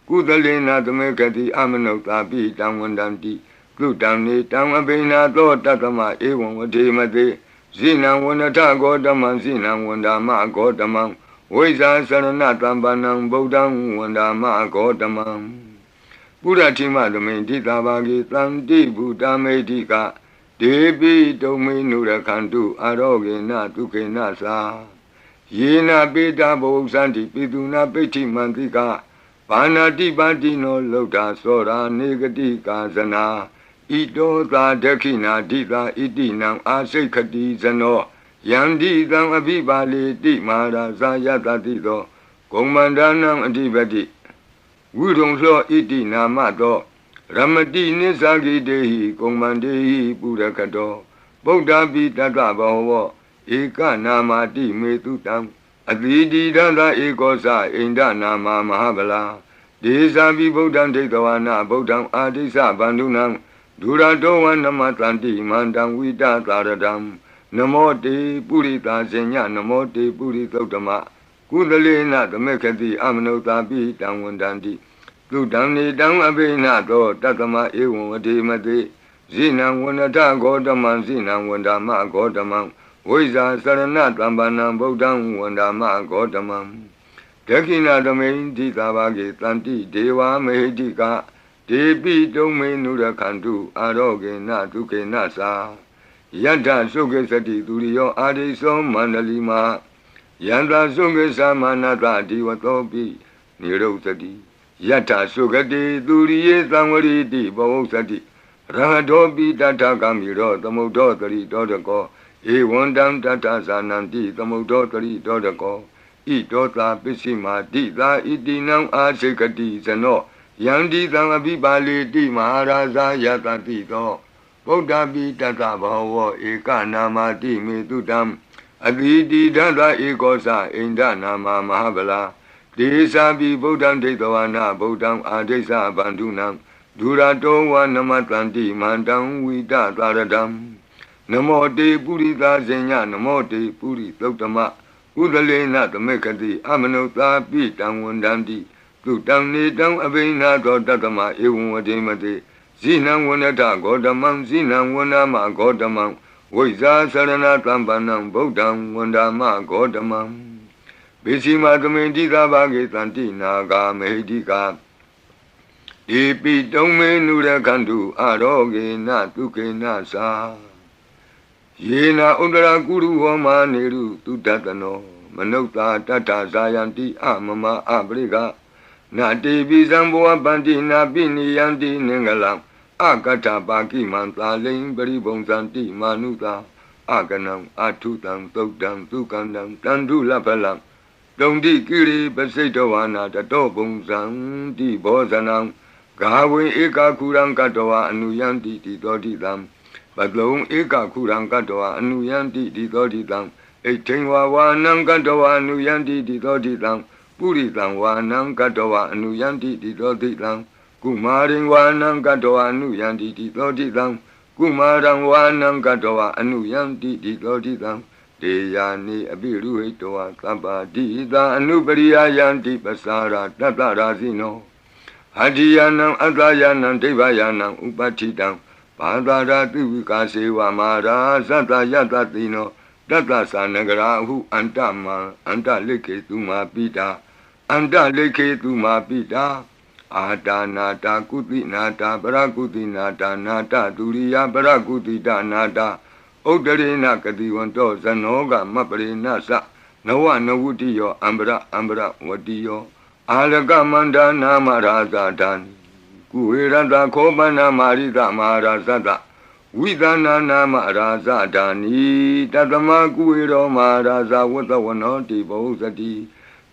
Kudalena Tamekati Amanota Pitam Wandanti Kutamni Tamabina to Tatama Ewan Vademate Zina Wanata Godaman Zina Wandama Godamam Weza Saranatambanam Bodam Wandama Godamam Buddha Tima Domenti Tabagi Tanti Buddha Medika Debi Domi Nurakantu Arogena Tukena Sa Yena Beta Bosanti Piduna Peti Mantika Panati Bandino Lota Sora Negati Kazana Ito Ta Dekina Dita Itinam Asekati Zano Yandi Tam Abibali Di Mara Zayatatido Komandanam Adibati Wudong Lo Iti Namato Ramati Nisagi Dehi Komandehi Purakato Buddha Bitata Baho Eka Namati Metutam Adidi Dada Ekosa Inda Nama Mahabala Desabi Buddham Tekawana Buddham Adisa Bandunam Duradowan Namatanti Mandam Vita Taradam Namote Purita Zenya Namote Puritotama Kudalena Tamekati Amanota Pitam Wandanti Tudamni Dam Abena To Tatama Ewan Vademate Zina Wanata Godaman Zina Wandama Godamam Weza Sarana Tambanam Bodam Wandama Godamam Dekina Domain Titabagi Tanti Deva Mehedika Debi Domain Nurakantu Aroge Natuke Nasa Yata Suke Sati Turiyo Adiso Mandalima Yanta Suke Samanata Divatopi Niro Sati Yata Sukati Turiye Samari Divo Sati Rahatopi Tata Kamiro Tamodotari Dodako Ewandam Tata Sananti Tamodotari Dodako Idota Pisima Dita Idinam Asekati Sano Yandi Tangabi Bali Di Maharaja Yatati Do Buddha Bi Tata Bhava Eka Nama Di Metutam Aditi Tata Ekosa Inda Nama Mahabala Desa Bi Buddham Detawana Buddham Adesa Bandunam Durato Wa Namatanti Mandam Vita Taradam Namo Te Purita Zenya Namo Te Puri Totama Udalena Tamekati Amanota Pitang Wandandi Tutang Nitang Abina Dotatama Ewadimati Zinang Wanata Godamang Zinang Wanama Godamang Wiza Sarana Tampanang Bodang Wandama Godamang Bisima Tamedika Bagitanti Naga Medika Ipi Tome Nura Kandu Aroge Natuke Nasa Yena Undra Guru Homa Neru Tutatano Manota Tata Zayanti Amama Abriga Nati Bizamboa Bandina Bini Yanti Ningalam Akata Baki Manta Ling Beribonsanti Manuta Aganam Atutam Tokdam Tukandam Tandu Lapalam Dondi Kiri Basetowana Tatobonsan Di Bozanam Gawe Eka Kurang Katoa Anuyanti Titodidam Badlong Eka Kurang Katoa Anuyanti Titodidam Etingwa Wanang Katoa Anuyanti Titodidam Puritang Wanang Katoa Anuyanti Titodidam Kumaring Wanang Katoa Anuyanti Titodidam Kumarang Wanang Katoa Anuyanti Titodidam Deyani Abiru Etoa Sabadida Anubariya Yanti Pasara Tatarazino Hadiyanam Atayanam Devayanam Upachidam Padara Tuvika Sewa Mara Sata Yatatino Tata Sanagarahu Antama Anta Leke Tuma Pita Anta Leke Tuma Pita Ata Nata Kuti Nata Parakuti Nata Nata Turiya Parakuti Nata Odarina Kadiwanto Zanoga Mapare Nasa Nawa Nawutiyo Ambra Ambra Watiyo Alaga Manda Namaraza Dani Kuiranda Kobana Marida Marazada Vidana Namaraza Dani Tatama Kuiro Maraza Watawanoti Bosati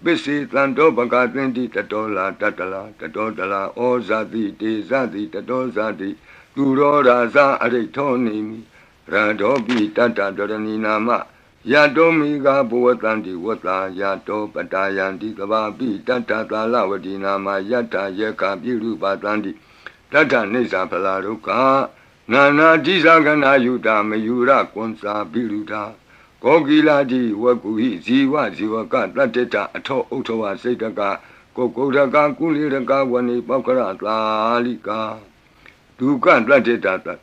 Bisi Tanto Bakatinti Tatola Tatala Tatotala Ozati Tezati Tatozati Turo Raza Aretonimi Radobi Tata Doraninama Yadomiga Buatanti Wata Yato Patayanti Kababi Tata Talawadinama Yata Yeka Biru Batanti Tata Nisa Palaruka Nana Jizagana Yuda Mayura Konsa Biruta Kogila Di Wakuhi Ziwa Ziwaka Tateta Ato Otowa Setaka Kokodaka Kuliraka Wani Pakara Lalika Duka Tateta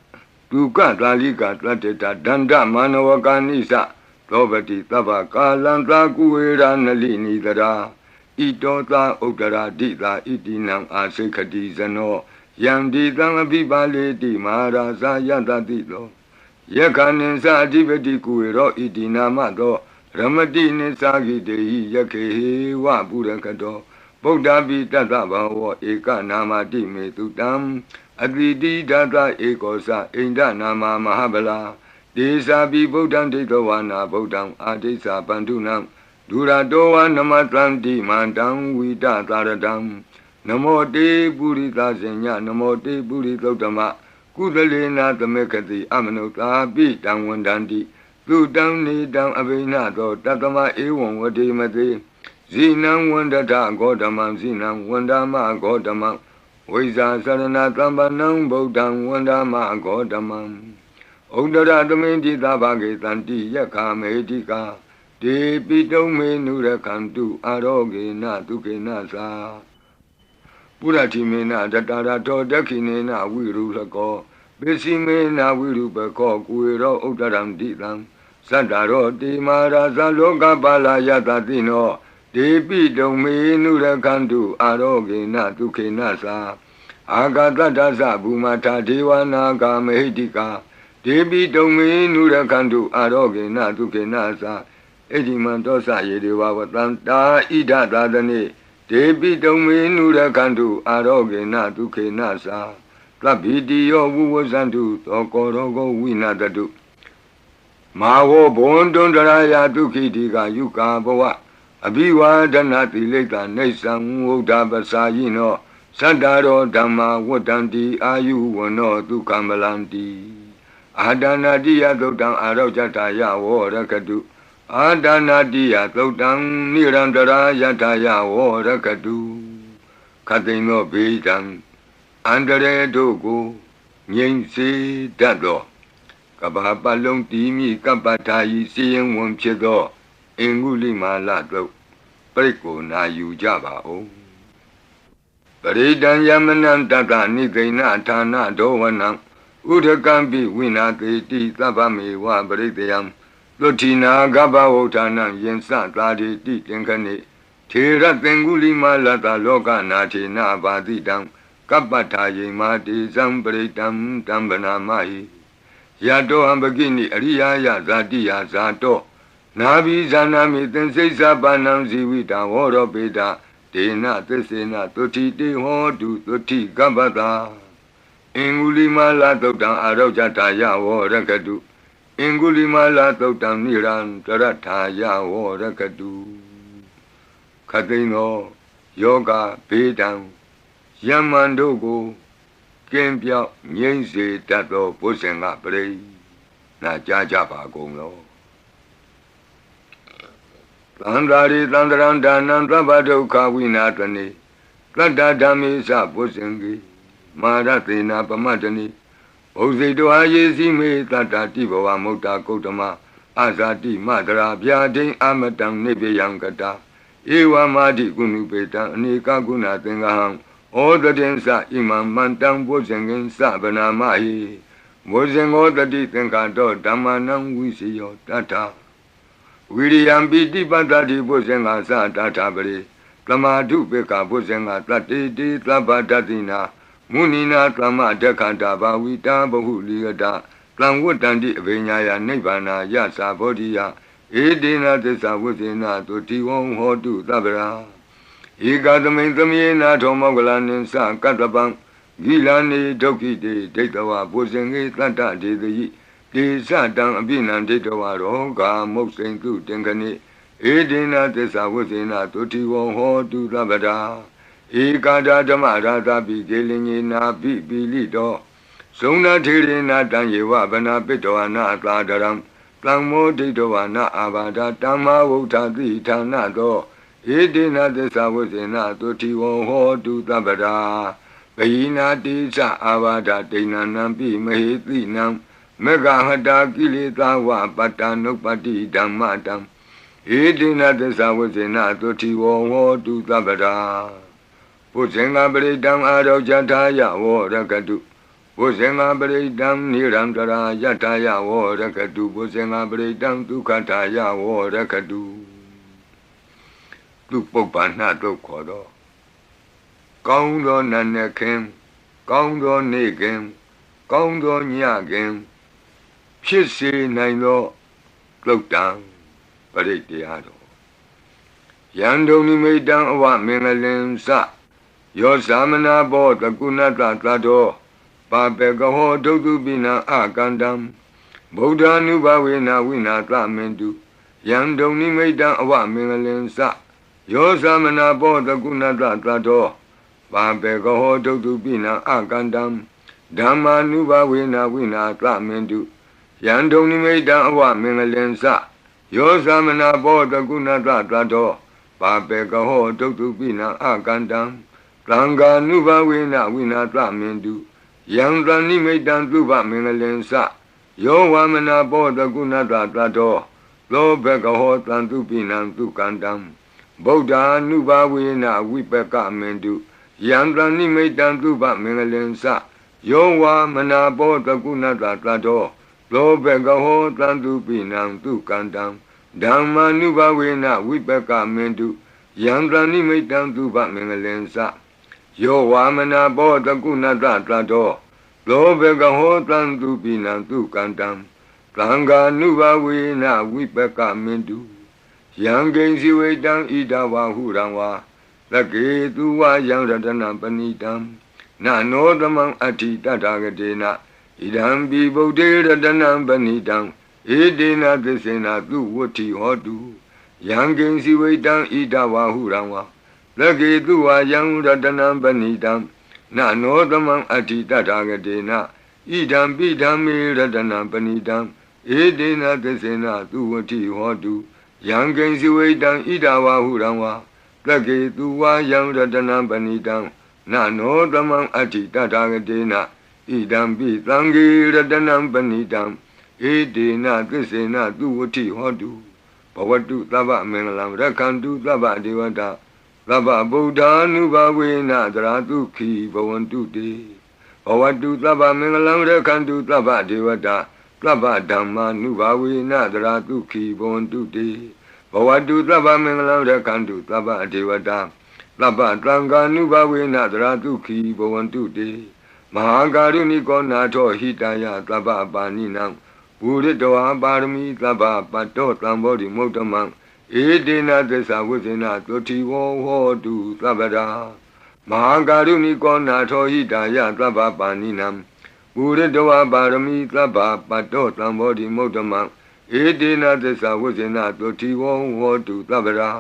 Duka Lalika Tateta Danda Manawaka Nisa Robati Tava Kalanta Kuera Nalini Dara Itota Otara Dita Itinam Asekati Zano Yandi Tangabibale Di Maharaza Yatadito Yakanin Sadivati Kuero Itinamado Ramadi Nisagi Dei Yake Waburakato Boda Tata Bawa Eka Namati Metutam Aditi Tata Ekosa Inda Nama Mahabala Desa Bi Bodam Detawana Bodam Adesa Bandunam Duradoa Namatanti Mandam Vita Taradam Namo Te Purita Zenya Namo Te Puritotama Kudalena Tamekati Amanota Bitang Wandandi Tudam Nidam Abinato Tatama Ewan Wadimati Zinam Wandata Godamam Zinam Wandama Godamam Wiza Sarana Tambanam Bodam Wandama Godamam Odara Domenti Tabagi Tanti Yaka Medika De Pito Menura Kantu Aroge Natuke Nasa Puratimena Tatara Todakinena Wirulako Besimena Wirupako Kuiro Odaram Ditam Sandaro Di Maraza Loka Bala Yatatino De Pito Menura Kantu Aroge Natuke Nasa Agatata Bumata Dewana Medika ဒေပိတုံမေနုရခန္တုအာရောဂေနဒုက္ခေနသာဣတိမံတောသယေဒေဝဝတန္တာဣဒသာသနေဒေပိတုံမေနုရခန္တုအာရောဂေနဒုက္ခေနသာသဗ္ဗိတိယောဝုဝဇန္တုသောကောရောဂဝိနာတတုမာဝောဘွန်တွန်တရာယဒုက္ခိတိကယုကာဘဝအဘိဝါဒနာတိလိတ္တနေသံဝုဒ္ဓပစာယိနောသတ္တရောဓမ္မာဝတ္တံတိအာယုဝနောဒုက္ခမလန္တိအာဒနာတိယသုတ်တံအာရောဇတယဝောရကတုအာဒနာတိယသုတ်တံနိရန္တရာယတယဝောရကတုခတိန်သောဘေးတံအန္တရေတို့ကိုငြိမ့်စေတတ်သောကဘာပတ်လုံးတီးမိကပ္ပထာယီစီရင်ဝင်ဖြစ်သောအင်္ဂုလိမာလတုတ်ပြိကိုနာယူကြပါဦးပရိဒံယမနံတတနိသိဏဌာနဒောဝနံဥဒကံပိဝိနာတိတိသဗ္ဗမေဝပရိတယံသုတိနာကဗ္ဗဝုဌာနံယင်စသာတိတိတင်ခဏိထေရသင်္ဂုလိမာလတလောကနာထေနဘာတိတံကပ္ပထာယေမာတိဇံပရိတံတံဗနာမဟိယတောဟံပကိနိအရိယာယဇာတိယဇာတောနာဘိဇာနာမိသင်္စိစ္ဆပါဏံဇီဝိတဝောရောပေတဒေနသစ္စေနသုတိတေဟောတုသုတိကပ္ပတာအင်္ဂုလိမာလသုတ်တံအာရောဇတာယဝောရကတုအင်္ဂုလိမာလသုတ်တံနိရန္တရထာယဝောရကတုခတိန်သောယောဂဘေးတံယမန်တို့ကိုကင်းပြောက်ငြိမ့်စေတတ်သောဘုဇင်ကပရိနာကြားကြပါကုန်လောသန္တာရိသန္တရံဒါနံသဗ္ဗဒုက္ခဝိနာတနိတတ္တဓမ္မေသဘုဇင်ကိမာရသေနာပမတ္တနိဘုဇိတောအာယေစီမေတတ္တတိဘဝမုတ်တာကုတ္တမအာဇာတိမတရာဗျာဒိအမတံနိဗ္ဗယံကတာဧဝမာတိကုဏုပေတံအနေကကုဏသင်္ဃဟံဩတတိသဣမံမန္တံဘုဇင်ကင်သဗနာမဟိဘုဇင်ဩတတိသင်္ခါတောဓမ္မနံဝိစီယောတတ္ထဝိရိယံပိတိပတ္တိဘုဇင်္ဂသတ္ထပရိသမာဓုပေကဘုဇင်္ဂတတ္တိတိသဗ္ဗတတိနာမုနိနာသမ္မဒက္ခတာဘာဝိတာဘဟုလိယတသံဝတ္တန္တိအဘိညာယနိဗ္ဗာနာယသာဘောဓိယဧဒေနသစ္စာဝိဇေနသုတိဝံဟောတုသဗ္ဗရာဧကသမိန်သမေနာထောမောကလနိသကတ္တပံဂိလာနေဒုက္ခိတေဒိဋ္ဌဝဘုဇင်္ဂေတတ္တဒေတိတေသတံအပိနံဒိဋ္ဌဝရောဂာမုတ်စိန်တုတင်ခဏိဧဒေနသစ္စာဝိဇေနသုတိဝံဟောတုသဗ္ဗရာဧကာဒဓမ္မရာသပိကေလင်ညေနာပိပိလိတောဇုံနာထေရေနာတံယေဝဗနာပိတောနာသာဒရံတံမောဒိဋ္ဌဝနာအာဘာဒတမ္မာဝုဋ္ဌတိဌာနတောဧတေနသစ္စာဝိဇေနသုတိဝံဟောတုသဗ္ဗရာဘိနာတိသအာဘာဒဒိဏနံပိမဟေတိနံမေဃဟတာကိလေသာဝပတ္တနုပ္ပတိဓမ္မတံဧတေနသစ္စာဝိဇေနသုတိဝံဟောတုသဗ္ဗရာဘုဇင်္ဂပရိတံအာရောဇထာယဝောရကတုဘုဇင်္ဂပရိတံနိရန္တရာယထာယဝောရကတုဘုဇင်္ဂပရိတံဒုက္ခထာယဝောရကတုသူပုပ္ပန္နတုတ်ခေါ်တော့ကောင်းသောနတ်နဲ့ခင်ကောင်းသောနေ့ခင်ကောင်းသောညခင်ဖြစ်စေနိုင်သောသုတ်တံပရိတရားတော်ယံဒုံနိမိတံအဝမင်္ဂလင်္စယောသမနာဘောတကုဏတသတ္တောပါပေကဟောဒုက္ခပိနံအကန္တံဗုဒ္ဓ ानु ဘဝေနဝိနာသမင်တုယံဒုံနိမိတံအဝမင်္ဂလင်္စယောသမနာဘောတကုဏတသတ္တောပါပေကဟောဒုက္ခပိနံအကန္တံဓမ္မာနုဘဝေနဝိနာသမင်တုယံဒုံနိမိတံအဝမင်္ဂလင်္စယောသမနာဘောတကုဏတသတ္တောပါပေကဟောဒုက္ခပိနံအကန္တံသံဃာနုဘဝေနဝိနာသမင်တုယံတဏိမိတံသုဘမင်္ဂလင်္စယောဝမနာဘောတကုဏတသတ္တောသောဘကဟောတံသူပိနံသူကန္တံဗုဒ္ဓ ानु ဘဝေနဝိပကမင်တုယံတဏိမိတံသုဘမင်္ဂလင်္စယောဝမနာဘောတကုဏတသတ္တောသောဘကဟောတံသူပိနံသူကန္တံဓမ္မာနုဘဝေနဝိပကမင်တုယံတဏိမိတံသုဘမင်္ဂလင်္စယောဝါမနာဘောတကုဏတသတ္တောသ လောဘကဟောတံသူပိနံသူကန္တံသံဃာနုဘဝေနဝိပကမင်တုယံကိဉ္စီဝိတံဣဒဝါဟုရံဝါသကေသူဝယံရတနံပဏိတံနနောသမံအဋ္ဌိတတဂတေနဣဒံပိဗုဒ္ဓေရတနံပဏိတံဧတေနသစ္စေနသူဝတ္ထိဟောတုယံကိဉ္စီဝိတံဣဒဝါဟုရံဝါသကေသူဝယံရတနံပဏိတံနနောသမံအဋ္ဌိတတဂတေနဣဒံပိဓမ္မေရတနံပဏိတံဧတေနသစ္စေနသူဝတ္ထိဟောတုယံကိဉ္စီဝိတံဣဒဝါဟုရံဝါသကေသူဝယံရတနံပဏိတံနနောသမံအဋ္ဌိတတဂတေနဣဒံပိသံဃေရတနံပဏိတံဧတေနသစ္စေနသူဝတ္ထိဟောတုဘဝတုသဗ္ဗမင်္ဂလံရက္ခန္တုသဗ္ဗဒေဝတာသဗ္ဗဗုဒ္ဓ ानु ဘဝေနသရတုခိဘဝန္တုတေဘဝတုသဗ္ဗမင်္ဂလံရက္ခန္တုသဗ္ဗဒေဝတာသဗ္ဗဓမ္မာနုဘဝေနသရတုခိဘဝန္တုတေဘဝတုသဗ္ဗမင်္ဂလံရက္ခန္တုသဗ္ဗဒေဝတာသဗ္ဗသံဃာနုဘဝေနသရတုခိဘဝန္တုတေမဟာကာရုဏိကောနာထောဟိတယသဗ္ဗပါဏိနံဘူရိတောပါရမီသဗ္ဗပတ္တောသံဘောဓိမုဒ္ဓမံဧတေနသစ္စာဝိဇ္ဇေနသုတိဝဟောတုသဗ္ဗရာမဟာကာရုဏိကောနာထောဟိတယသဗ္ဗပါဏိနံဘူရိတောပါရမီသဗ္ဗပတ္တောသံဘောဓိမုဒ္ဓမံဧတေနသစ္စာဝိဇ္ဇေနသုတိဝဟောတုသဗ္ဗရာ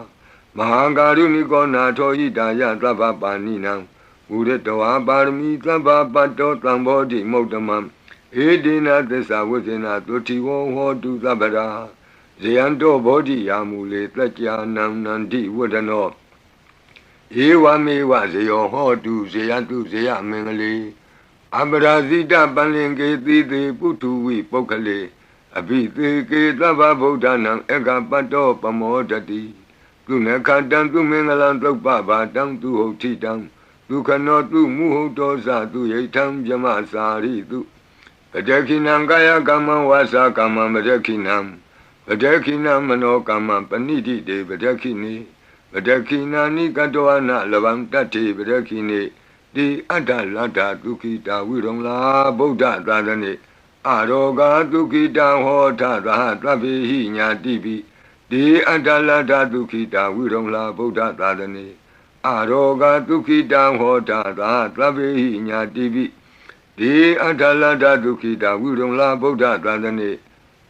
မဟာကာရုဏိကောနာထောဟိတယသဗ္ဗပါဏိနံဘူရိတောပါရမီသဗ္ဗပတ္တောသံဘောဓိမုဒ္ဓမံဧတေနသစ္စာဝိဇ္ဇေနသုတိဝဟောတုသဗ္ဗရာဇယံတောဘောဓိယာမူလေတက္ကြာနံနန္တိဝဒနောဧဝမေဝဇယောဟောတုဇယတုဇယမင်္ဂလေအပရာဇိတပလင်ကေတိတေပုထုဝိပုဂ္ဂလေအဘိသေကေသဗ္ဗဗုဒ္ဓနံဧကပတ္တောပမောတတိသူနခတံသူမင်္ဂလံသုပ္ပဘာတံသူဟုတ်ထိတံဒုက္ခနောသူမုဟုတ်တောဇသူယိထံဗြမစာရိတုပတခိနံကာယကမ္မဝါစာကမ္မပတခိနံပတခိနမနောကမ္မပဏိတိတေပတခိနိပတခိနာနိကတောအနလဗံတတ္တိပတခိနိတိအတ္တလတ္တဒုက္ခိတာဝိရုံလာဗုဒ္ဓသာသနေအရောဂဒုက္ခိတံဟောထသဟသဗ္ဗေဟိညာတိပိတိအတ္တလတ္တဒုက္ခိတာဝိရုံလာဗုဒ္ဓသာသနေအရောဂဒုက္ခိတံဟောထသဟသဗ္ဗေဟိညာတိပိတိအတ္တလတ္တဒုက္ခိတာဝိရုံလာဗုဒ္ဓသာသနေ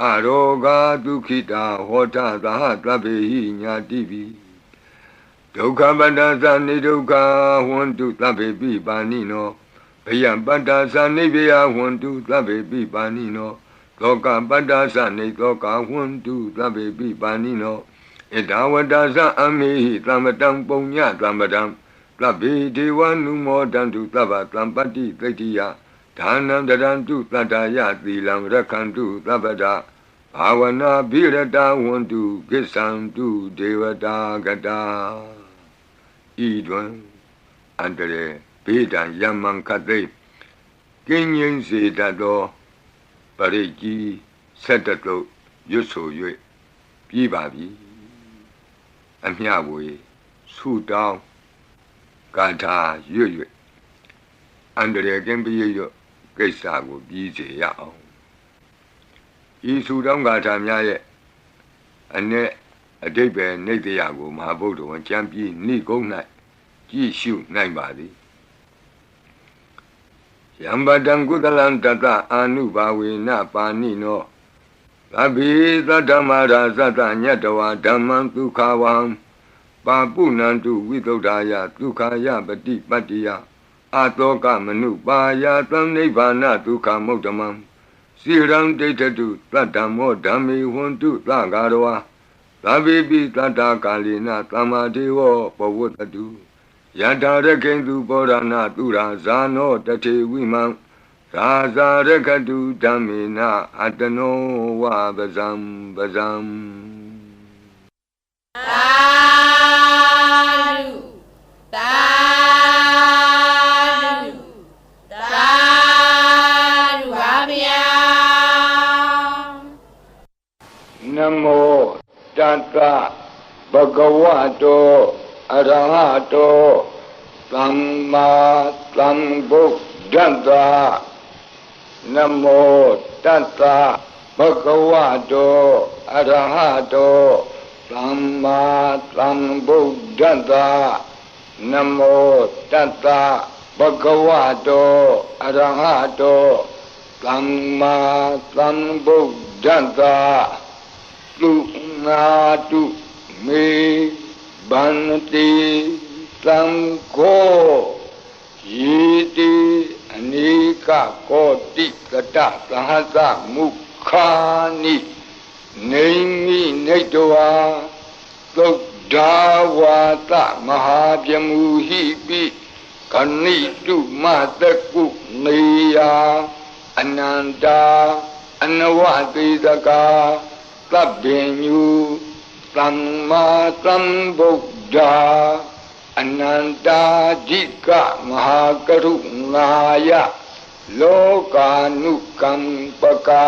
အရောဂဒုက္ခိတာဟောထသဟသဗ္ဗေဟိညာတိပိဒုက္ခပတ္တသနိဒုက္ခဟွန္တုသဗ္ဗေပိပါဏိနောဘယံပတ္တသနိဗ္ဗယဟွန္တုသဗ္ဗေပိပါဏိနောသောကပတ္တသနိသောကဟွန္တုသဗ္ဗေပိပါဏိနောဣဒဝတ္တသအမေဟိသမ္ပတံပုညသမ္ပတံသဗ္ဗေဒေဝနုမောတံတုသဗ္ဗသံပတ္တိသိတ္တိယဒါနံတရံတုတတ္တယသီလံရက္ခန္တုသဗ္ဗဒဘာဝနာဘိရတဝန္တုကိစ္ဆံတုဒေဝတာကတာဤတွင်အန္တရေဘေးဒံယမံခတ်သိကင်းငြိမ်းစေတတ်သောပရိကြီးဆက်တတုရွတ်ဆို၍ပြီးပါပြီအမျှဝေဆုတောင်းကာထာရွတ်၍အန္တရေကင်းပြည့်ရွတ်ကိစ္စကိုပြီးစေရအောင်ဤဆုတောင်းကာထာများရဲ့အ내အဓိပ္ပာယ်နိတ္တယကိုမဟာဗုဒ္ဓဝံကျမ်းပြီးဏိကုံး၌ကြည့်ရှုနိုင်ပါသည်ယံပတံကုသလံတတအာနုဘာဝေနပါဏိနောသဗ္ဗေသတ္တမရာသတ္တညတဝါဓမ္မံဒုက္ခဝံပါပုဏ္ဏံတုဝိသုဒ္ဓာယဒုက္ခယပတိပတ္တိယအာတောကမနုပါယသံနိဗ္ဗာနဒုက္ခမုဒ္ဓမံစိရံဒိဋ္ဌတုသတ္တမောဓမ္မေဟွန္တုသဂါရဝါသဗ္ဗေပိတတ္တကာလိနသမ္မာဒေဝပဝတ္တုယထာရကိန္တုပောရဏသူရာဇာနောတထေဝိမံသာဇာရခတုဓမ္မေနအတနောဝပဇံပဇံသာဓုသာဓုသာဓုပါဗျာနမောတတ္တဘဂဝတောအရဟတောသမ္မာသမ္ဗုဒ္ဓတ္တ Namo Tassa Bhagavato Arahato Samma Sambuddhassa Namo Tassa Bhagavato Arahato Samma Sambuddhassa Lunatu Me Bhanti Sangho Yiti Anika Koti Kata Sahasa Mukhani Naimi Naitwa Sodhavata Mahabhyamuhipi Kanitu Mataku Niya Ananda Anavadidaka Tabbinyu Samma Sambuddha Ananda Jika Mahakarunaya Lokanukampaka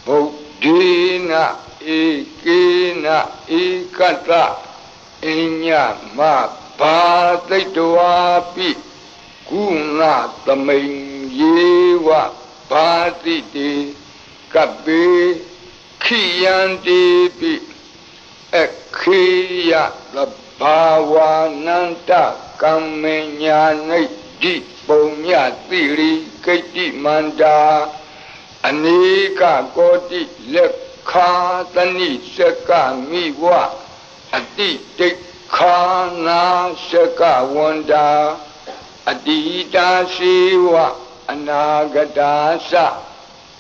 Buddhina Ikina Ikata Inya Mabhataitwapi Guna Taming Yewa Bhatiti Kabe Khiyanti Pi Ekhiya Bhavananta Kamenya Di Punya Tiri Keti Manda Anika Koti Lekha Tani Seka Miwa Adi Dekhana Seka Wanda Adita Siwa Anagadasa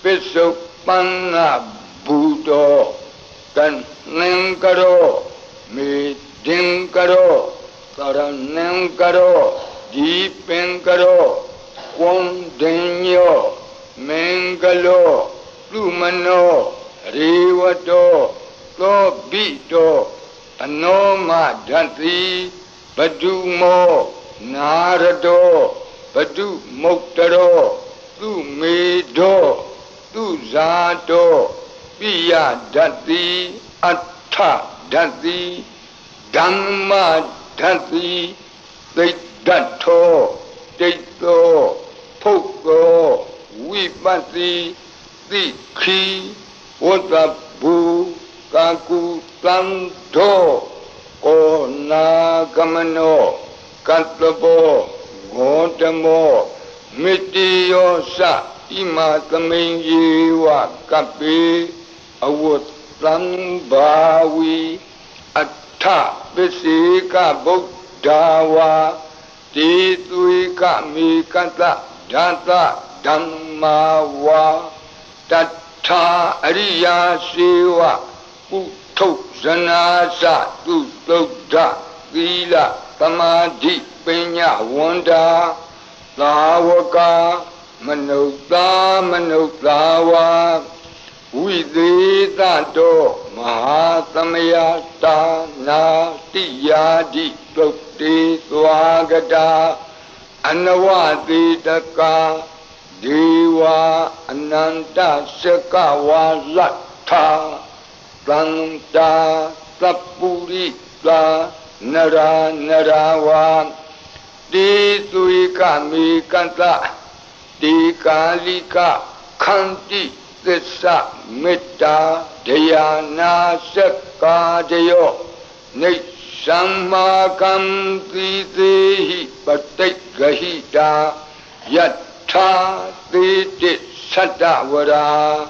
Pisupana Buddha Kan Nengkaro Meeting Karo Karanam Karo Deepin Karo Kondinyo Mengalo Lumano Rivato Lobito Anoma Dhanti Badumo Narado Badu Moktaro Lumedo Luzato Piya Dhanti Atta Dhanti Dhamma Dhanti Dato Dato Poko Vipati Dikhi Wadabu Kaku Tanto Ona Kamano Katlabo Godamo Mitiosa Ima Kamenjiwa Kapi Awut Lambawi Atta Bisika Buddhawa Tituika Mikata Data Dhammawa Tattha Ariya Siva Utto Zanasa Tuttodha Vila Samadhi Pinya Wanda Lavaka Manutawa Viditato Mahasamayata Natiyadi Tukti Swagata Anavaditaka Deva Ananta Sakawa Latha Santa Sapurita Nara Narawa Dituika Mikanta Dikalika Kanti Tissa Metta Dhyana Sakadayo Nishammakam Tidehi Patikahita Yatha Titi Sadavara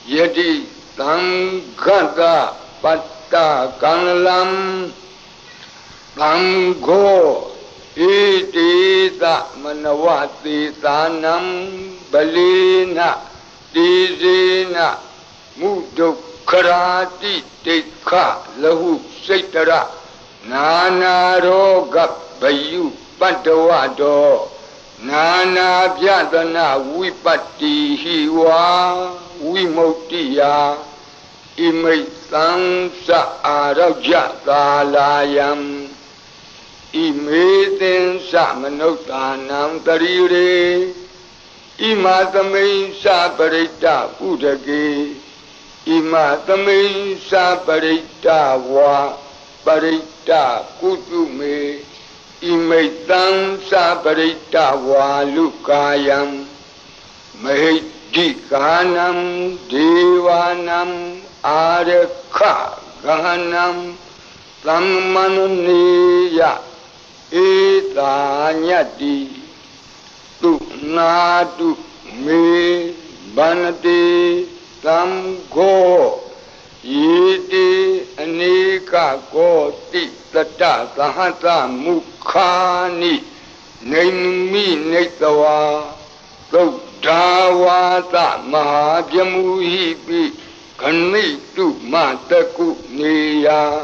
Yadi Tangata Patta Kanalam Tango Itita Manavati Tanam Balina Dizina Mudukharati Tekha Lahu Saitara Nana Roga Bayu Padawado Nana Vyadana Vipati Hiwa Vimotiya Imaitam Sa Araja Salayam Imaitin Sa Manotanam Tarire Ima Tamain Sa Parita Udage Ima Tamain Sa Parita Wa Parita Kutume Imaitam Sa Parita Wa Lukayam Mahidi Ganam Devanam Arekha Ganam Brahmanuniya Etanyati Tu Nadu Me Banati Tam Go Yiti Anika Koti Tata Sahata Mukhani Naimi Netawa Dawata Mahajamuhipi Kanitu Mataku Niya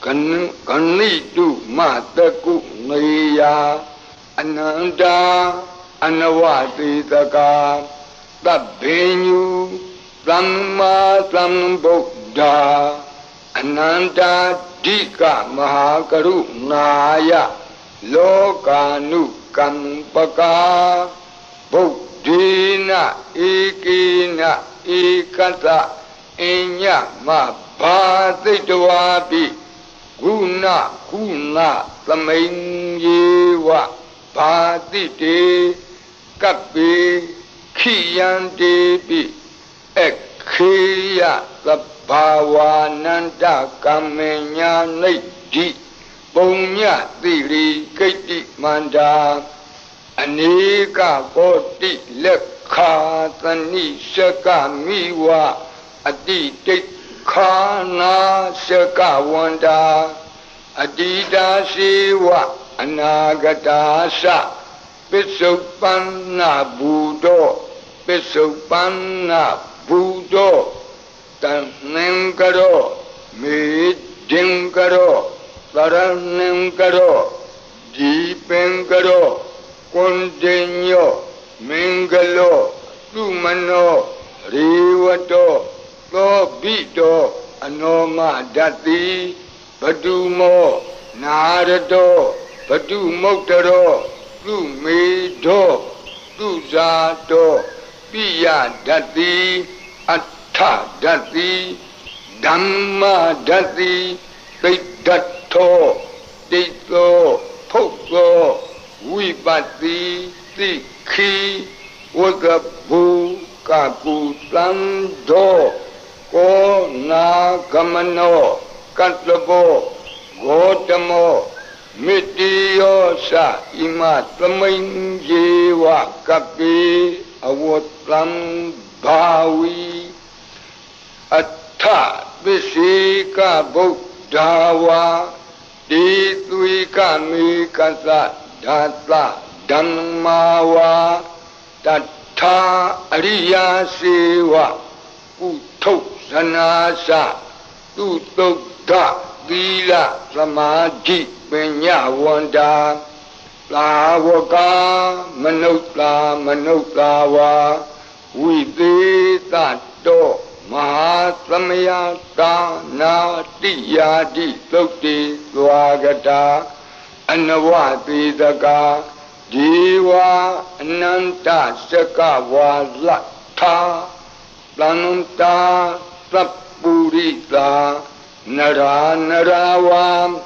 Kanitu Mataku Niya Ananda Anawati Taka Tabbenyu Samma Sambuddha Ananda Dika Mahakarunaya Lokanu Kampaka Buddhina Ikina Ikata Inya Mabhaditwapi Guna Kuna Samayyewa Bhadite Kapi Khiyantepi Ekhiya Sabhavananda Kamenya Nidhi Punya Tiri Kaiti Manda Anika Koti Lekha Tani Shaka Miwa Aditi Khana Shaka Wanda Adida Siwa Anagata Sa Pisupana Buddho Pisupana Buddho Tanengaro Midingaro Saranengaro Deepengaro Continue, Mingalo, Lumano, Rivato, Lobito, Anoma Dati, Padumo, Narado, Padumotaro, Lumido, Luzato, Pia Dati, Atta Dati, Dhamma Dati, Dato, Dito, Poko. Wipati Tikhi Wagabu Kaku Sando Ko Nagamano Katlabo Gotamo Mitiyosa Ima Tamayinjewa Kapi Awotlam Bhawi Atta Visika Buddhawa Ditwika Mikasa Data Dhammawa Tata Ariya Sewa Utto Sanasa Tutokta Vila Samadhi Penyawanda Lavaka Manutlawa Vidita Do Mahasamaya Dana Diyadi Sokti Swagata Anavati Daka Jiva Ananta Sakava Latha Plananta Sapurita Nara Naravam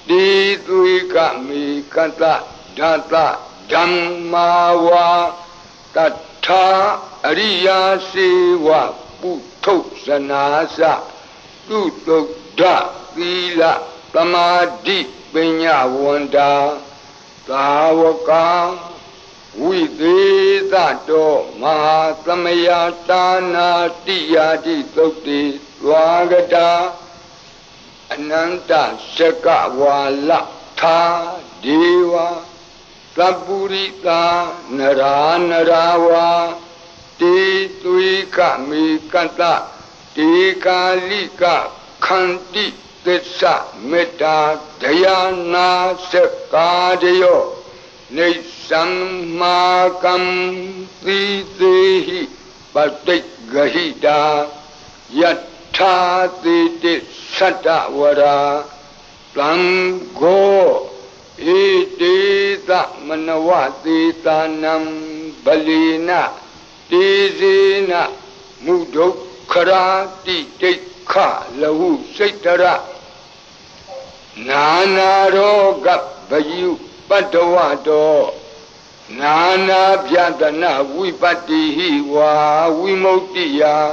Dituika Mikata Data Dhammawa Tatha Ariya Sewa Putto Sanasa Tutokda Vila Samadhi Penyawanda Tawaka Vidita Do Mahasamaya Dana Diyadi Sokti Swagata Ananta Shakawala Tha Deva Sapurita Nara Narawa Tituika Mikata Tikalika Khanti Tessa Metta Dayana Sekadayo Nisammakam Tidehi Patigahida Yatha Titi Satavara Plango Idita Manawati Tanam Balina Tizina Mudokharati Tekha Lahu Saitara Nana Roga Bayu Padawado Nana Pyatana Vipati Wa Vimuktiya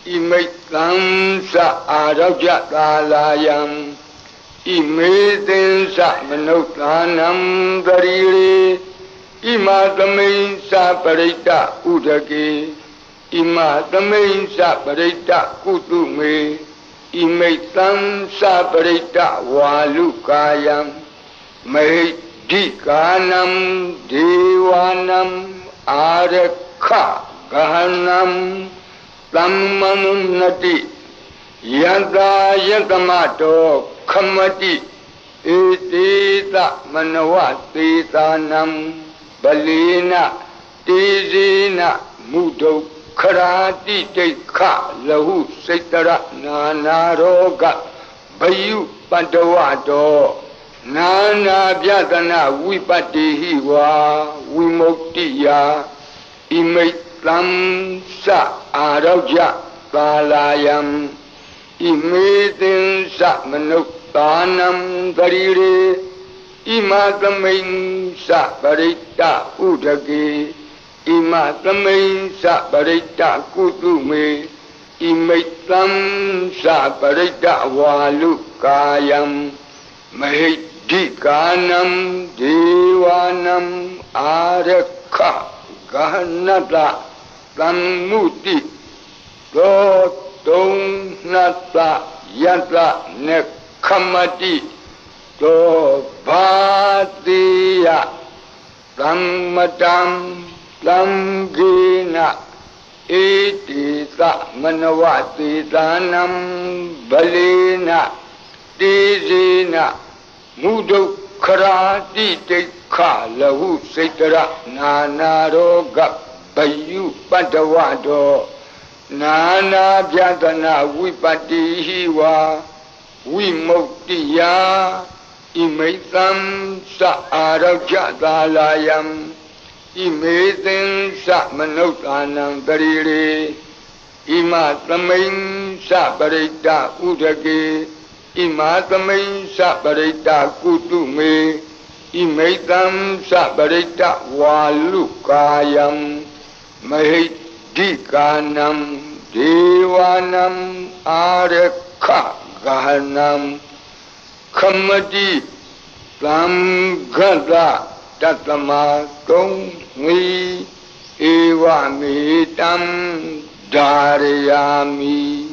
Imaitansa Arajatalayam Imaitansa Manuktanam Darire Imatamensa Parita Udake Imatamensa Parita Kutume Imaitansa Parita Walukayam Dikanam Devanam Arakha Gahanam Tammanunati Yada Yadamato Kamati Etita Manawati Tanam Balina Tizina Mudo Karati Teka Lahu Setara Nanaroga Bayu Pandavato Nana Pyatana Vipati Wa Vimuktiya Imaitam Sa Araja Kalayam Imaitin Sa Manuktanam Darire Imatamin Sa Parita Udake Imatamin Sa Parita Kutume Imaitam Sa Parita Walukayam Dikanam Devanam Arakha Gahanata Tammuti Totong Nata Yata Nekamati To Bhatiya Tammatam Tamgina Etita Manavati Tanam Balina Tizina Mudo Karati Tekha Lahu Setara Nanaroga Bayu Pandavado Nana Pyatana Vipati Wa Vimuktiya Imaitam Sa Arajatalayam Imaitam Sa Manuktanam Darire Imatamin Sa Parita Udake Imatamin Sa Parita Kutume Imaitam Sa Parita Walukayam Dikanam Devanam Arakha Gahanam Kamati Tamgata Tatama Tongmi Evamitam Dharayami